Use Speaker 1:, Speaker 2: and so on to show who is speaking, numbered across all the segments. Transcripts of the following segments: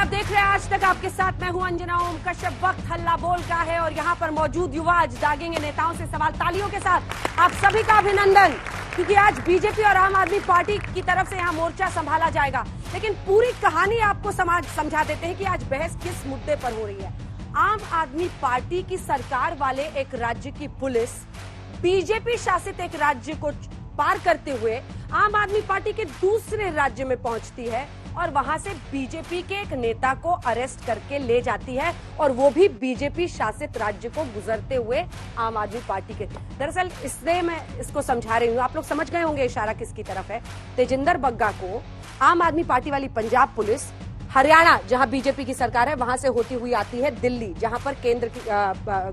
Speaker 1: आप देख रहे हैं आज तक, आपके साथ मैं हूं अंजना ओम कश्यप। वक्त हल्ला बोल का है और यहाँ पर मौजूद युवा आज दागेंगे नेताओं से सवाल। तालियों के साथ आप सभी का अभिनंदन, क्योंकि आज बीजेपी और आम आदमी पार्टी की तरफ से यहाँ मोर्चा संभाला जाएगा। लेकिन पूरी कहानी आपको समझा देते हैं कि आज बहस किस मुद्दे पर हो रही है। आम आदमी पार्टी की सरकार वाले एक राज्य की पुलिस बीजेपी शासित एक राज्य को पार करते हुए आम आदमी पार्टी के दूसरे राज्य में पहुंचती है और वहां से बीजेपी के एक नेता को अरेस्ट करके ले जाती है, और वो भी बीजेपी शासित राज्य को गुजरते हुए आम आदमी पार्टी के। दरअसल इसलिए मैं इसको समझा रही हूँ, आप लोग समझ गए होंगे इशारा किसकी तरफ है। तेजिंदर बग्गा को आम आदमी पार्टी वाली पंजाब पुलिस हरियाणा, जहां बीजेपी की सरकार है, वहां से होती हुई आती है दिल्ली, जहां पर केंद्र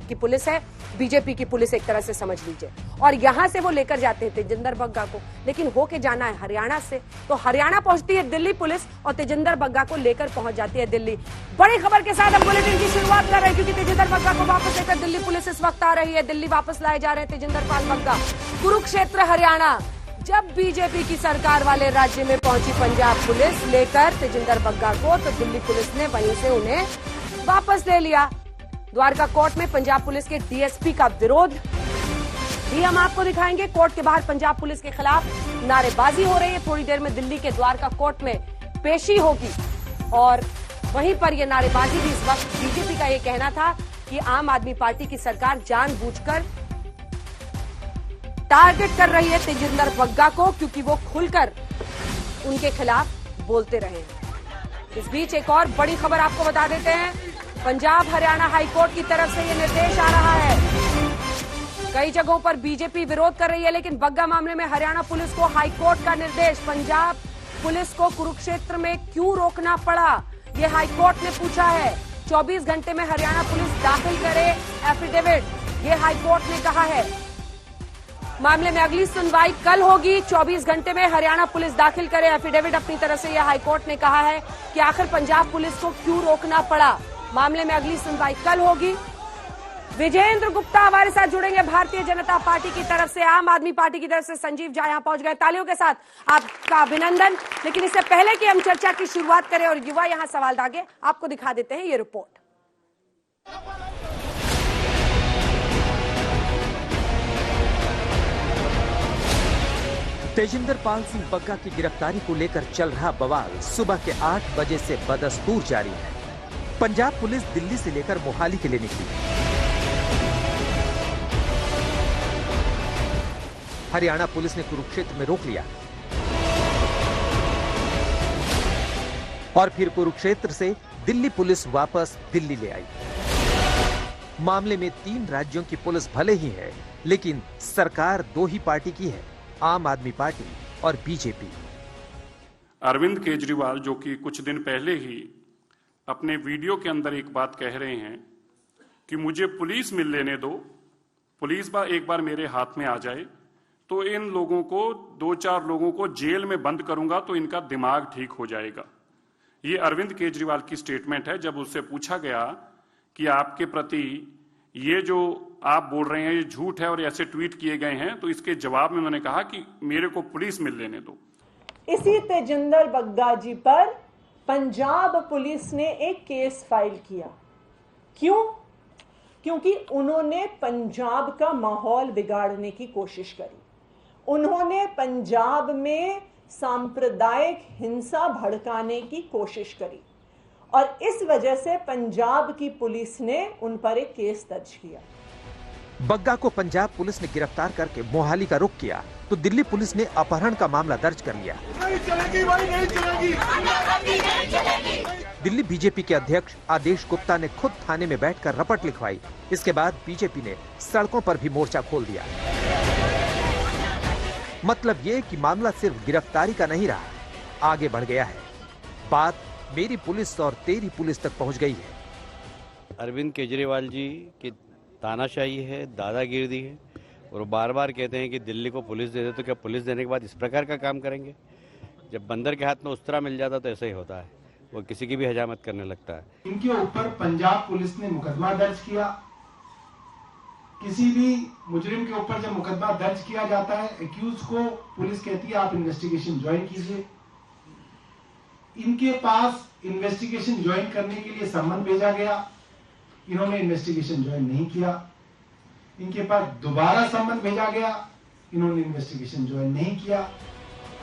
Speaker 1: की पुलिस है, बीजेपी की पुलिस एक तरह से समझ लीजिए, और यहां से वो लेकर जाते हैं तेजिंदर बग्गा को। लेकिन होके जाना है हरियाणा से, तो हरियाणा पहुंचती है दिल्ली पुलिस और तेजिंदर बग्गा को लेकर पहुंच जाती है दिल्ली। बड़ी खबर के साथ हम बुलेटिन की शुरुआत कर रहे हैं, क्योंकि तेजिंदर बग्गा को वापस लेकर दिल्ली पुलिस इस वक्त आ रही है। दिल्ली वापस लाए जा रहे हैं तेजिंदर पाल बग्गा। कुरुक्षेत्र हरियाणा, जब बीजेपी की सरकार वाले राज्य में पहुंची पंजाब पुलिस लेकर तेजिंदर बग्गा को, तो दिल्ली पुलिस ने वहीं से उन्हें वापस ले लिया। द्वारका कोर्ट में पंजाब पुलिस के डीएसपी का विरोध भी हम आपको दिखाएंगे। कोर्ट के बाहर पंजाब पुलिस के खिलाफ नारेबाजी हो रही है। थोड़ी देर में दिल्ली के द्वारका कोर्ट में पेशी होगी, और वहीं पर यह नारेबाजी भी इस वक्त बीजेपी का यह कहना था कि आम आदमी पार्टी की सरकार जानबूझकर टारगेट कर रही है तेजिंदर बग्गा को, क्योंकि वो खुलकर उनके खिलाफ बोलते रहे। इस बीच एक और बड़ी खबर आपको बता देते हैं। पंजाब हरियाणा हाईकोर्ट की तरफ से यह निर्देश आ रहा है। कई जगहों पर बीजेपी विरोध कर रही है, लेकिन बग्गा मामले में हरियाणा पुलिस को हाईकोर्ट का निर्देश। पंजाब पुलिस को कुरुक्षेत्र में क्यों रोकना पड़ा, यह हाईकोर्ट ने पूछा है। 24 घंटे में हरियाणा पुलिस दाखिल करे एफिडेविट, यह हाईकोर्ट ने कहा है। मामले में अगली सुनवाई कल होगी। 24 घंटे में हरियाणा पुलिस दाखिल करे एफिडेविट अपनी तरफ से, यह हाईकोर्ट ने कहा है कि आखिर पंजाब पुलिस को क्यों रोकना पड़ा। मामले में अगली सुनवाई कल होगी। विजेंद्र गुप्ता हमारे साथ जुड़ेंगे भारतीय जनता पार्टी की तरफ से। आम आदमी पार्टी की तरफ से संजीव झा यहां पहुंच गए। तालियों के साथ आपका अभिनंदन। लेकिन इससे पहले कि हम चर्चा की शुरुआत करें और युवा यहां सवाल दागे, आपको दिखा देते हैं ये रिपोर्ट।
Speaker 2: तेजिंदर पाल सिंह बग्गा की गिरफ्तारी को लेकर चल रहा बवाल सुबह के 8 बजे से बदस्तूर जारी है। पंजाब पुलिस दिल्ली से लेकर मोहाली के लिए निकली। हरियाणा पुलिस ने कुरुक्षेत्र में रोक लिया और फिर कुरुक्षेत्र से दिल्ली पुलिस वापस दिल्ली ले आई। मामले में 3 राज्यों की पुलिस भले ही है, लेकिन सरकार 2 ही पार्टी की है, आम आदमी पार्टी और बीजेपी।
Speaker 3: अरविंद केजरीवाल, जो कि कुछ दिन पहले ही अपने वीडियो के अंदर एक बात कह रहे हैं कि मुझे पुलिस मिल लेने दो, पुलिस एक बार मेरे हाथ में आ जाए तो इन लोगों को 2-4 लोगों को जेल में बंद करूंगा तो इनका दिमाग ठीक हो जाएगा। ये अरविंद केजरीवाल की स्टेटमेंट है। जब उससे पूछा गया कि आपके प्रति ये जो आप बोल रहे हैं ये झूठ है और ऐसे ट्वीट किए गए हैं, तो इसके जवाब में उन्होंने कहा कि मेरे को पुलिस मिल लेने दो।
Speaker 4: इसी तेजिंदर बग्गा जी पर पंजाब पुलिस ने एक केस फाइल किया। क्यों? क्योंकि उन्होंने पंजाब का माहौल बिगाड़ने की कोशिश करी। उन्होंने पंजाब में सांप्रदायिक हिंसा भड़काने की कोशिश करी, और इस वजह से पंजाब की पुलिस ने उन पर एक केस दर्ज किया।
Speaker 2: बग्गा को पंजाब पुलिस ने गिरफ्तार करके मोहाली का रुख किया, तो दिल्ली पुलिस ने अपहरण का मामला दर्ज कर लिया।
Speaker 5: नहीं चलेगी भाई, नहीं चलेगी।
Speaker 2: दिल्ली बीजेपी के अध्यक्ष आदेश गुप्ता ने खुद थाने में बैठकर रपट लिखवाई। इसके बाद बीजेपी ने सड़कों पर भी मोर्चा खोल दिया। मतलब ये कि मामला सिर्फ गिरफ्तारी का नहीं रहा, आगे बढ़ गया है। बात मेरी पुलिस और तेरी पुलिस तक पहुंच गई है।
Speaker 6: अरविंद केजरीवाल जी की तानाशाही है, दादागिरी है, और बार बार कहते हैं कि दिल्ली को पुलिस दे दे, तो क्या पुलिस देने के बाद इस प्रकार का काम करेंगे? जब बंदर के हाथ में उस्तरा मिल जाता तो ऐसा ही होता है, वो किसी की भी हजामत करने लगता है।
Speaker 5: इनके ऊपर पंजाब पुलिस ने मुकदमा दर्ज किया। किसी भी मुजरिम के ऊपर जब मुकदमा दर्ज किया जाता है, एक्यूज को पुलिस कहती है आप इन्वेस्टिगेशन ज्वाइन कीजिए। इनके पास इन्वेस्टिगेशन ज्वाइन करने के लिए सम्मन भेजा गया, इन्होंने इन्वेस्टिगेशन ज्वाइन नहीं किया। इनके पास दोबारा सम्मन भेजा गया, इन्होंने इन्वेस्टिगेशन ज्वाइन नहीं किया।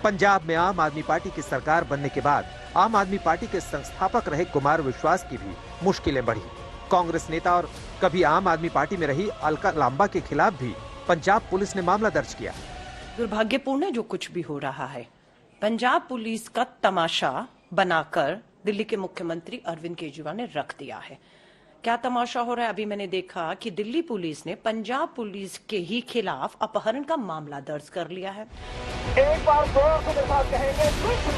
Speaker 2: पंजाब में आम आदमी पार्टी की सरकार बनने के बाद आम आदमी पार्टी के संस्थापक रहे कुमार विश्वास की भी मुश्किलें बढ़ी। कांग्रेस नेता और कभी आम आदमी पार्टी में रही अलका लांबा के खिलाफ भी पंजाब पुलिस ने मामला दर्ज किया।
Speaker 7: दुर्भाग्यपूर्ण है जो कुछ भी हो रहा है। पंजाब पुलिस का तमाशा बनाकर दिल्ली के मुख्यमंत्री अरविंद केजरीवाल ने रख दिया है। क्या तमाशा हो रहा है? अभी मैंने देखा कि दिल्ली पुलिस ने पंजाब पुलिस के ही खिलाफ अपहरण का मामला दर्ज कर लिया है।
Speaker 8: एक बार जोर से मेरे साथ कहेंगे,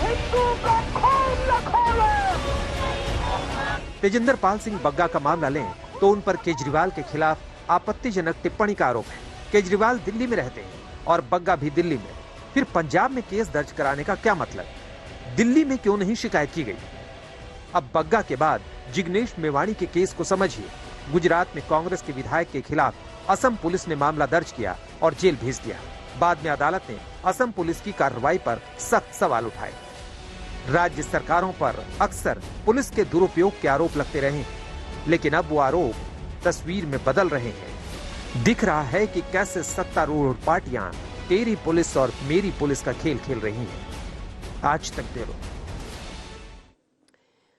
Speaker 8: हिंदू का खून न खोलो।
Speaker 2: तेजिंदर पाल सिंह बग्गा का मामला लें तो उन पर केजरीवाल के खिलाफ आपत्तिजनक टिप्पणी का आरोप है। केजरीवाल दिल्ली में रहते हैं और बग्गा भी दिल्ली में, फिर पंजाब में केस दर्ज कराने का क्या मतलब? दिल्ली में क्यों नहीं शिकायत की गई? अब बग्गा के बाद जिग्नेश मेवाणी के केस को समझिए। गुजरात में कांग्रेस के विधायक के खिलाफ असम पुलिस ने मामला दर्ज किया और जेल भेज दिया। बाद में अदालत ने असम पुलिस की कार्रवाई पर सख्त सवाल उठाए। राज्य सरकारों पर अक्सर पुलिस के दुरुपयोग के आरोप लगते रहे, लेकिन अब वो आरोप तस्वीर में बदल रहे हैं। दिख रहा है कि कैसे सत्तारूढ़ पार्टियां तेरी पुलिस और मेरी पुलिस का खेल खेल रही हैं। आज तक दे लो।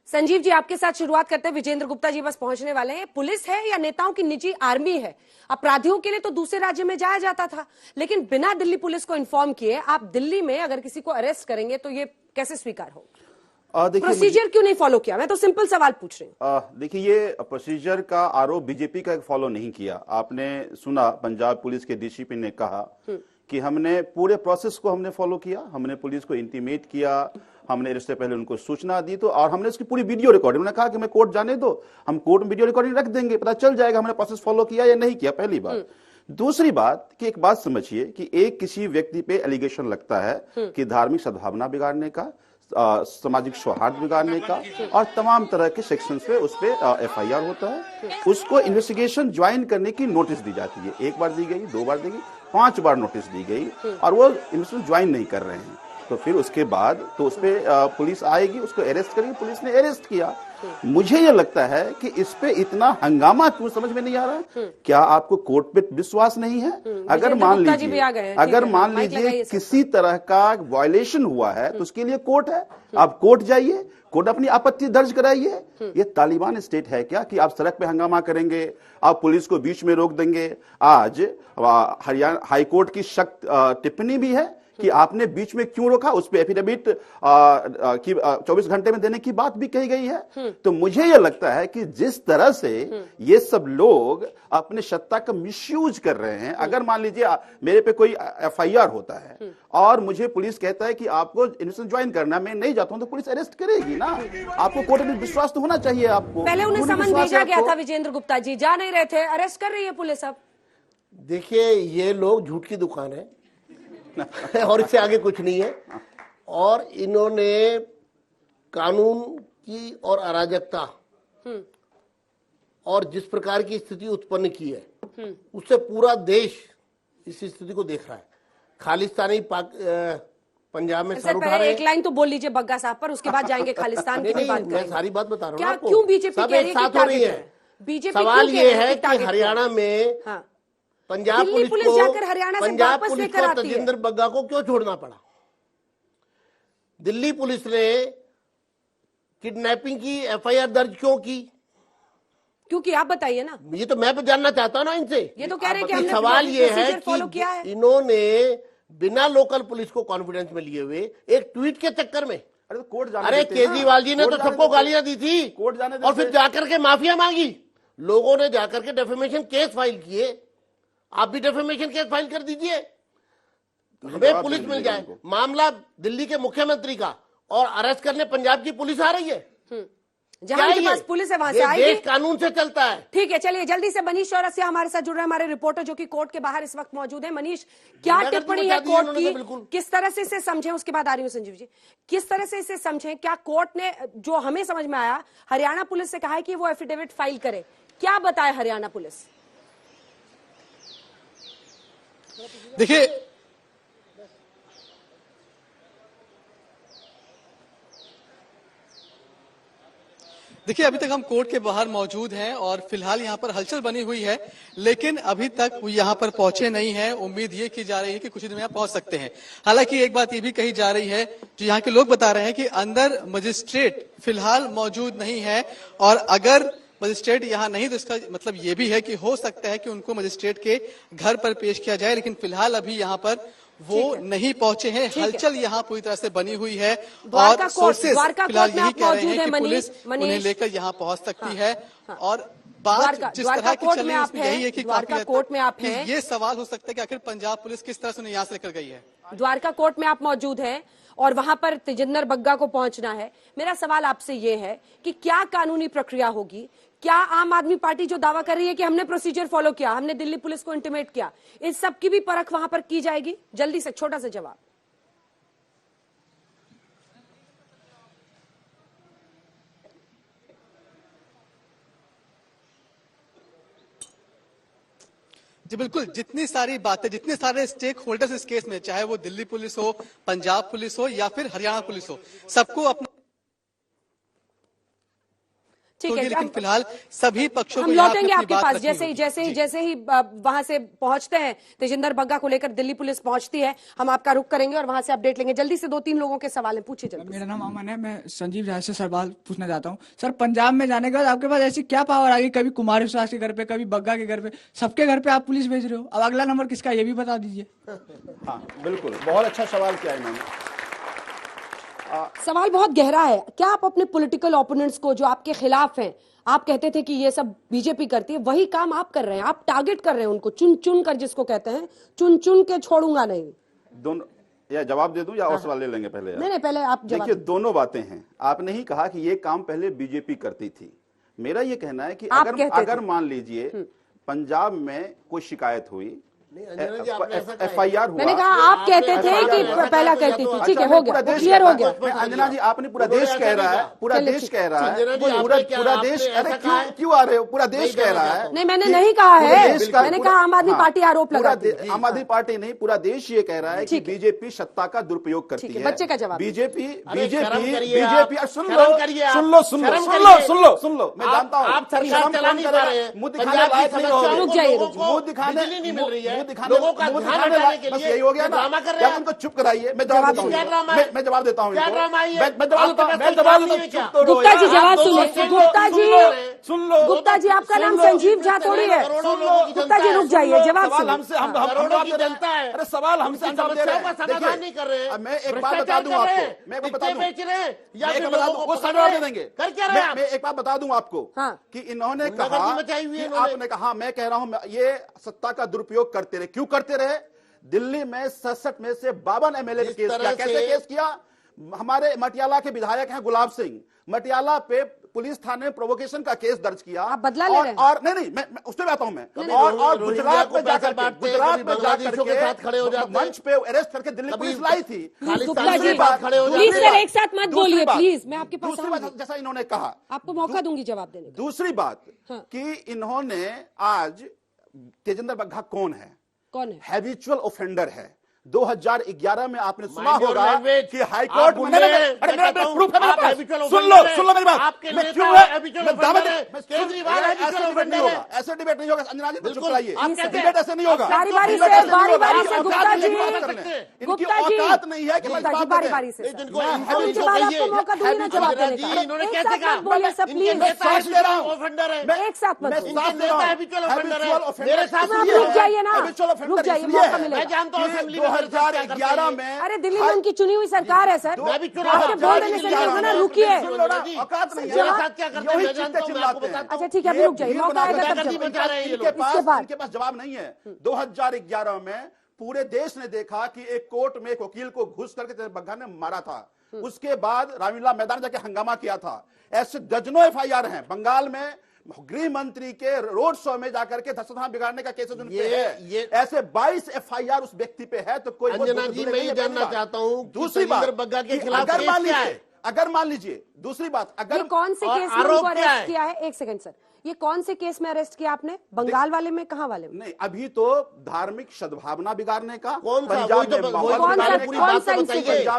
Speaker 1: संजीव जी, आपके साथ शुरुआत करते हैं। विजेंद्र गुप्ता जी बस पहुंचने वाले हैं। पुलिस है या नेताओं की निजी आर्मी है? अपराधियों के लिए तो दूसरे राज्य में जाया जाता था, लेकिन बिना दिल्ली पुलिस को इन्फॉर्म किए आप दिल्ली में अगर किसी को अरेस्ट करेंगे तो ये कैसे स्वीकार हो? प्रोसीजर क्यों नहीं फॉलो किया? मैं तो सिंपल सवाल पूछ रही हूँ।
Speaker 9: देखिए, ये प्रोसीजर का आरोप बीजेपी का फॉलो नहीं किया। आपने सुना पंजाब पुलिस के डीसीपी ने कहा कि हमने पूरे प्रोसेस को हमने फॉलो किया, हमने पुलिस को इंटीमेट किया, हमने इससे पहले उनको सूचना दी, तो और हमने इसकी पूरी वीडियो रिकॉर्डिंग, उन्होंने कहा कि मैं कोर्ट जाने दो, हम कोर्ट में वीडियो रिकॉर्डिंग रख देंगे, पता चल जाएगा हमने प्रोसेस फॉलो किया या नहीं किया। पहली बात। दूसरी बात कि एक बात समझिए कि एक किसी व्यक्ति पे एलिगेशन लगता है कि धार्मिक सद्भावना बिगाड़ने का, सामाजिक सौहार्द बिगाड़ने का और तमाम तरह के सेक्शंस पे उस पे एफआईआर होता है। उसको इन्वेस्टिगेशन ज्वाइन करने की नोटिस दी जाती है। एक बार दी गई, 2 बार दी गई, 5 बार नोटिस दी गई और वो इन्वेस्टिगेशन ज्वाइन नहीं कर रहे हैं। तो फिर उसके बाद तो उस पे पुलिस आएगी, उसको अरेस्ट करेगी। पुलिस ने अरेस्ट किया। मुझे ये लगता है कि इस पे इतना हंगामा क्यों समझ में नहीं आ रहा है। क्या आपको कोर्ट पे विश्वास नहीं है? अगर मान लीजिए किसी तरह का वायलेशन हुआ है तो उसके लिए कोर्ट है। आप कोर्ट जाइए, कोर्ट अपनी आपत्ति दर्ज कराइए। ये तालिबान स्टेट है क्या कि आप सड़क पे हंगामा करेंगे, आप पुलिस को बीच में रोक देंगे? आज हरियाणा हाईकोर्ट की सख्त टिप्पणी भी है कि आपने बीच में क्यों रोका, उस पे एफिडेविट की 24 घंटे में देने की बात भी कही गई है। तो मुझे यह लगता है कि जिस तरह से ये सब लोग अपने सत्ता का मिसयूज कर रहे हैं, अगर मान लीजिए मेरे पे कोई एफआईआर होता है और मुझे पुलिस कहता है कि आपको इन्वेस्टिगेशन ज्वाइन करना, मैं नहीं जाता हूं, तो पुलिस अरेस्ट करेगी ना। आपको कोर्ट में विश्वास तो होना चाहिए। आपको
Speaker 1: पहले उन्हें समन भेजा गया था, विजेंद्र गुप्ता जी जा नहीं रहे थे, अरेस्ट कर रही है पुलिस। अब
Speaker 10: देखिए, ये लोग झूठ की दुकान है और इससे आगे कुछ नहीं है। और इन्होंने कानून की और अराजकता और जिस प्रकार की स्थिति उत्पन्न की है उससे पूरा देश इस स्थिति को देख रहा है। खालिस्तानी पंजाब में सर उठा रहे।
Speaker 1: एक लाइन तो बोल लीजिए बग्गा साहब पर, उसके बाद जाएंगे खालिस्तान की बात करेंगे।
Speaker 10: मैं सारी बात बता रहा हूँ।
Speaker 1: क्या क्यों बीजेपी कह रही है कि बीजेपी?
Speaker 10: सवाल ये है कि हरियाणा में पंजाब पुलिस को तेजिंदर बग्गा को क्यों छोड़ना पड़ा? दिल्ली पुलिस ने किडनैपिंग की एफआईआर दर्ज क्यों की?
Speaker 1: क्योंकि आप बताइए ना।
Speaker 10: ये तो मैं जानना चाहता हूं ना इनसे।
Speaker 1: ये तो कह रहे हैं कि हमने
Speaker 10: सवाल ये है कि इन्होंने बिना लोकल पुलिस को कॉन्फिडेंस में लिए हुए एक ट्वीट के चक्कर में, अरे केजरीवाल जी ने तो सबको गालियां दी थी और फिर जाकर के माफिया मांगी। लोगों ने जाकर के डेफेमेशन केस फाइल किए। आप भी डेफेमेशन केस फाइल कर दीजिए, हमें पुलिस मिल जाए। मामला दिल्ली के मुख्यमंत्री का और अरेस्ट करने पंजाब की पुलिस आ रही है।
Speaker 1: जहां के पास पुलिस है वहां से आएगी।
Speaker 10: देश कानून से चलता है।
Speaker 1: ठीक है, चलिए जल्दी से मनीष चौरसिया हमारे साथ जुड़ रहे हैं, हमारे रिपोर्टर जो कि कोर्ट के बाहर इस वक्त मौजूद है। मनीष, क्या टिप्पणी है कोर्ट की? किस तरह से इसे समझें? उसके बाद आ रही हूँ संजीव जी। किस तरह से इसे समझें? क्या कोर्ट ने, जो हमें समझ में आया, हरियाणा पुलिस से कहा है कि वो एफिडेविट फाइल करे। क्या बताए हरियाणा पुलिस?
Speaker 11: देखिए, देखिए, अभी तक हम कोर्ट के बाहर मौजूद हैं और फिलहाल यहाँ पर हलचल बनी हुई है, लेकिन अभी तक वो यहाँ पर पहुंचे नहीं है। उम्मीद ये की जा रही है कि कुछ दिन में यहाँ पहुंच सकते हैं। हालांकि एक बात ये भी कही जा रही है, जो यहाँ के लोग बता रहे हैं कि अंदर मजिस्ट्रेट फिलहाल मौजूद नहीं है, और अगर मजिस्ट्रेट यहाँ नहीं तो इसका मतलब ये भी है कि हो सकता है कि उनको मजिस्ट्रेट के घर पर पेश किया जाए, लेकिन फिलहाल अभी यहाँ पर वो नहीं पहुंचे हैं। हलचल यहाँ पूरी तरह से बनी हुई है और सोर्सेस फिलहाल यही कह रहे हैं कि पुलिस उन्हें लेकर यहाँ पहुंच सकती है। और बात जिस तरह की चल रही है उसमें यही है कि काफी
Speaker 1: कोर्ट में आप हैं,
Speaker 11: ये सवाल हो सकता है कि आखिर पंजाब पुलिस किस तरह से उन्हें यहाँ से लेकर गई है।
Speaker 1: द्वारका कोर्ट में आप मौजूद हैं और वहां पर तेजिंदर बग्गा को पहुंचना है। मेरा सवाल आपसे ये है कि क्या कानूनी प्रक्रिया होगी? क्या आम आदमी पार्टी जो दावा कर रही है कि हमने प्रोसीजर फॉलो किया, हमने दिल्ली पुलिस को इंटिमेट किया, इस सब की भी परख वहां पर की जाएगी? जल्दी से छोटा सा जवाब।
Speaker 11: जी बिल्कुल, जितनी सारी बातें, जितने सारे स्टेक होल्डर्स इस केस में, चाहे वो दिल्ली पुलिस हो, पंजाब पुलिस हो या फिर हरियाणा पुलिस हो, सबको अपना
Speaker 1: ठीक है,
Speaker 11: लेकिन फिलहाल सभी पक्षों
Speaker 1: हम लौटेंगे आपके पास। जैसे ही वहां से पहुंचते हैं, तेजिंदर बग्गा को लेकर दिल्ली पुलिस पहुंचती है, हम आपका रुख करेंगे और वहां से अपडेट लेंगे। जल्दी से 2-3 लोगों के सवाल है, पूछिए जल्दी।
Speaker 12: मेरा नाम अमन है, मैं संजीव झा से सवाल पूछना चाहता हूँ। सर, पंजाब में जाने के बाद आपके पास ऐसी क्या पावर आ गई? कभी कुमार विश्वास के घर पे, कभी बग्गा के घर पे, सबके घर पे आप पुलिस भेज रहे हो। अब अगला नंबर किसका, ये भी बता दीजिए।
Speaker 9: हाँ बिल्कुल, बहुत अच्छा सवाल किया इन्होंने।
Speaker 1: सवाल बहुत गहरा है। क्या आप अपने पॉलिटिकल ओपोनेंट्स को, जो आपके खिलाफ हैं, आप कहते थे कि ये सब बीजेपी करती है, वही काम आप कर रहे हैं? आप टारगेट कर रहे हैं उनको, चुन चुन कर, जिसको कहते हैं चुन चुन के छोड़ूंगा नहीं।
Speaker 9: दोनों, या जवाब दे दूं या और सवाल ले लेंगे पहले?
Speaker 1: नहीं, पहले आप जवाब। देखिए,
Speaker 9: दोनों बातें हैं। आपने ही कहा कि ये काम पहले बीजेपी करती थी। मेरा ये कहना है कि अगर मान लीजिए पंजाब में कोई शिकायत हुई, FIR हुआ,
Speaker 1: मैंने कहा आप कहते थे कि पहला कहती थी। ठीक है, हो गया, क्लियर हो गया।
Speaker 9: अंजना जी, आपने पूरा देश कह रहा है, पूरा देश कह रहा है, पूरा देश, अरे क्यों आ रहे हो? पूरा देश कह रहा है।
Speaker 1: नहीं, मैंने नहीं कहा है, मैंने कहा आम आदमी पार्टी आरोप लगाती है।
Speaker 9: आम आदमी पार्टी नहीं, पूरा देश ये कह रहा है कि बीजेपी सत्ता का दुरुपयोग करती है।
Speaker 1: बच्चे का जवाब।
Speaker 9: बीजेपी सुन लो, मैं जानता हूँ
Speaker 10: आप सरकार चला नहीं पा रहे हैं,
Speaker 9: मुंह दिखाने लायक नहीं हो,
Speaker 1: रुक जाइए,
Speaker 9: मुंह दिखाने
Speaker 10: नहीं मिल रही है,
Speaker 9: लोगों का ध्यान हटाने के लिए यही हो गया ना। क्या उनको चुप कराइए? मैं जवाब देता हूँ, मैं जवाब देता हूँ।
Speaker 1: गुप्ता जी जवाब सुनिए। गुप्ता जी सुन लो, गुप्ता जी आपका नाम संजीव झा थोड़ी है। गुप्ता जी रुक जाइए, जवाब सुनिए।
Speaker 10: जनता है,
Speaker 9: अरे सवाल हमसे जवाब दे रहे हैं,
Speaker 10: समाधान नहीं कर रहे हैं।
Speaker 9: मैं एक बात बता दूं आपको, मैं बता दूं,
Speaker 10: बेच रहे हैं या फिर
Speaker 9: वो जवाब दे देंगे।
Speaker 10: कर क्या रहे हैं?
Speaker 9: मैं एक बात बता दूं आपको कि इन्होंने कहा, आपने कहा, मैं कह रहा हूं ये सत्ता का दुरुपयोग करते रहे। क्यों करते रहे? दिल्ली में 67 में से 52 MLA ने केस किया। कैसे केस किया? हमारे मटियाला के विधायक हैं गुलाब सिंह, मटियाला पे पुलिस थाने में प्रोवोकेशन का केस दर्ज किया।
Speaker 1: आप बदला ले रहे हैं?
Speaker 9: और नहीं, मैं उस पर आता हूं। मैं और गुजरात में जाकर के मंच पे अरेस्ट करके दिल्ली पुलिस लाई थी।
Speaker 1: प्लीज सर, एक साथ मत बोलिए प्लीज, मैं आपके पास।
Speaker 9: दूसरी बात, जैसा इन्होंने कहा,
Speaker 1: आपको मौका दूंगी जवाब देने का।
Speaker 9: दूसरी बात कि इन्होंने आज, तेजिंदर बग्गा कौन है? हैबिचुअल ऑफेंडर है। 2011 में आपने सुना होगा कि हाईकोर्ट में, सुन लो मेरी बात, मैं क्यों ऐसे डिबेट नहीं होगा। अंजना जी चुप कराइए, डिबेट ऐसे नहीं होगा।
Speaker 1: बारी से गुप्ता जी,
Speaker 9: इनकी औकात नहीं है कि
Speaker 1: बारी से मौका दूंगी ना जवाब देने का।
Speaker 10: इन्होंने कैसे कहा?
Speaker 1: बोलिए सब प्लीज,
Speaker 10: ऑफेंडर है,
Speaker 1: एक साथ मत
Speaker 10: मेरे साथ
Speaker 1: रुक जाइए ना, रुक जाइए, मौका मिलेगा।
Speaker 10: मैं जानता हूँ
Speaker 9: 2011 में।
Speaker 1: अरे दिल्ली में उनकी चुनी हुई सरकार है सर, आपके बोल देने से नहीं ना, रुकिए।
Speaker 9: औकात नहीं है, क्या करते हैं?
Speaker 1: अच्छा ठीक है, अभी रुक जाइए, मौका आएगा तब
Speaker 9: इनके पास जवाब नहीं है। 2011 में पूरे देश ने देखा कि एक कोर्ट में एक वकील को घुस करके बग्गा ने मारा था। उसके बाद रामलीला मैदान जाके हंगामा किया था। ऐसे दर्जनों FIR हैं। बंगाल में गृह मंत्री के रोड शो में जाकर के धर्षण बिगाड़ने का केस उन पे है। ऐसे 22 FIR उस व्यक्ति पे है। तो कोई
Speaker 10: अंजना जी, मैं ये जानना चाहता हूँ,
Speaker 9: दूसरी बात,
Speaker 10: बग्गा के खिलाफ
Speaker 9: अगर मान लीजिए, दूसरी बात, अगर
Speaker 1: कौन से केस में उनको अरेस्ट किया है? एक सेकंड सर, ये कौन से केस में अरेस्ट किया आपने? बंगाल वाले में, कहाँ वाले में?
Speaker 9: नहीं, अभी तो धार्मिक सद्भावना बिगाड़ने का,
Speaker 10: पंजाब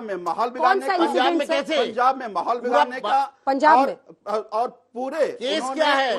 Speaker 10: में
Speaker 9: माहौल बिगाड़ने का,
Speaker 10: पंजाब में कैसे?
Speaker 9: पंजाब में माहौल बिगाड़ने का,
Speaker 1: पंजाब में
Speaker 9: और पूरे
Speaker 10: केस क्या है?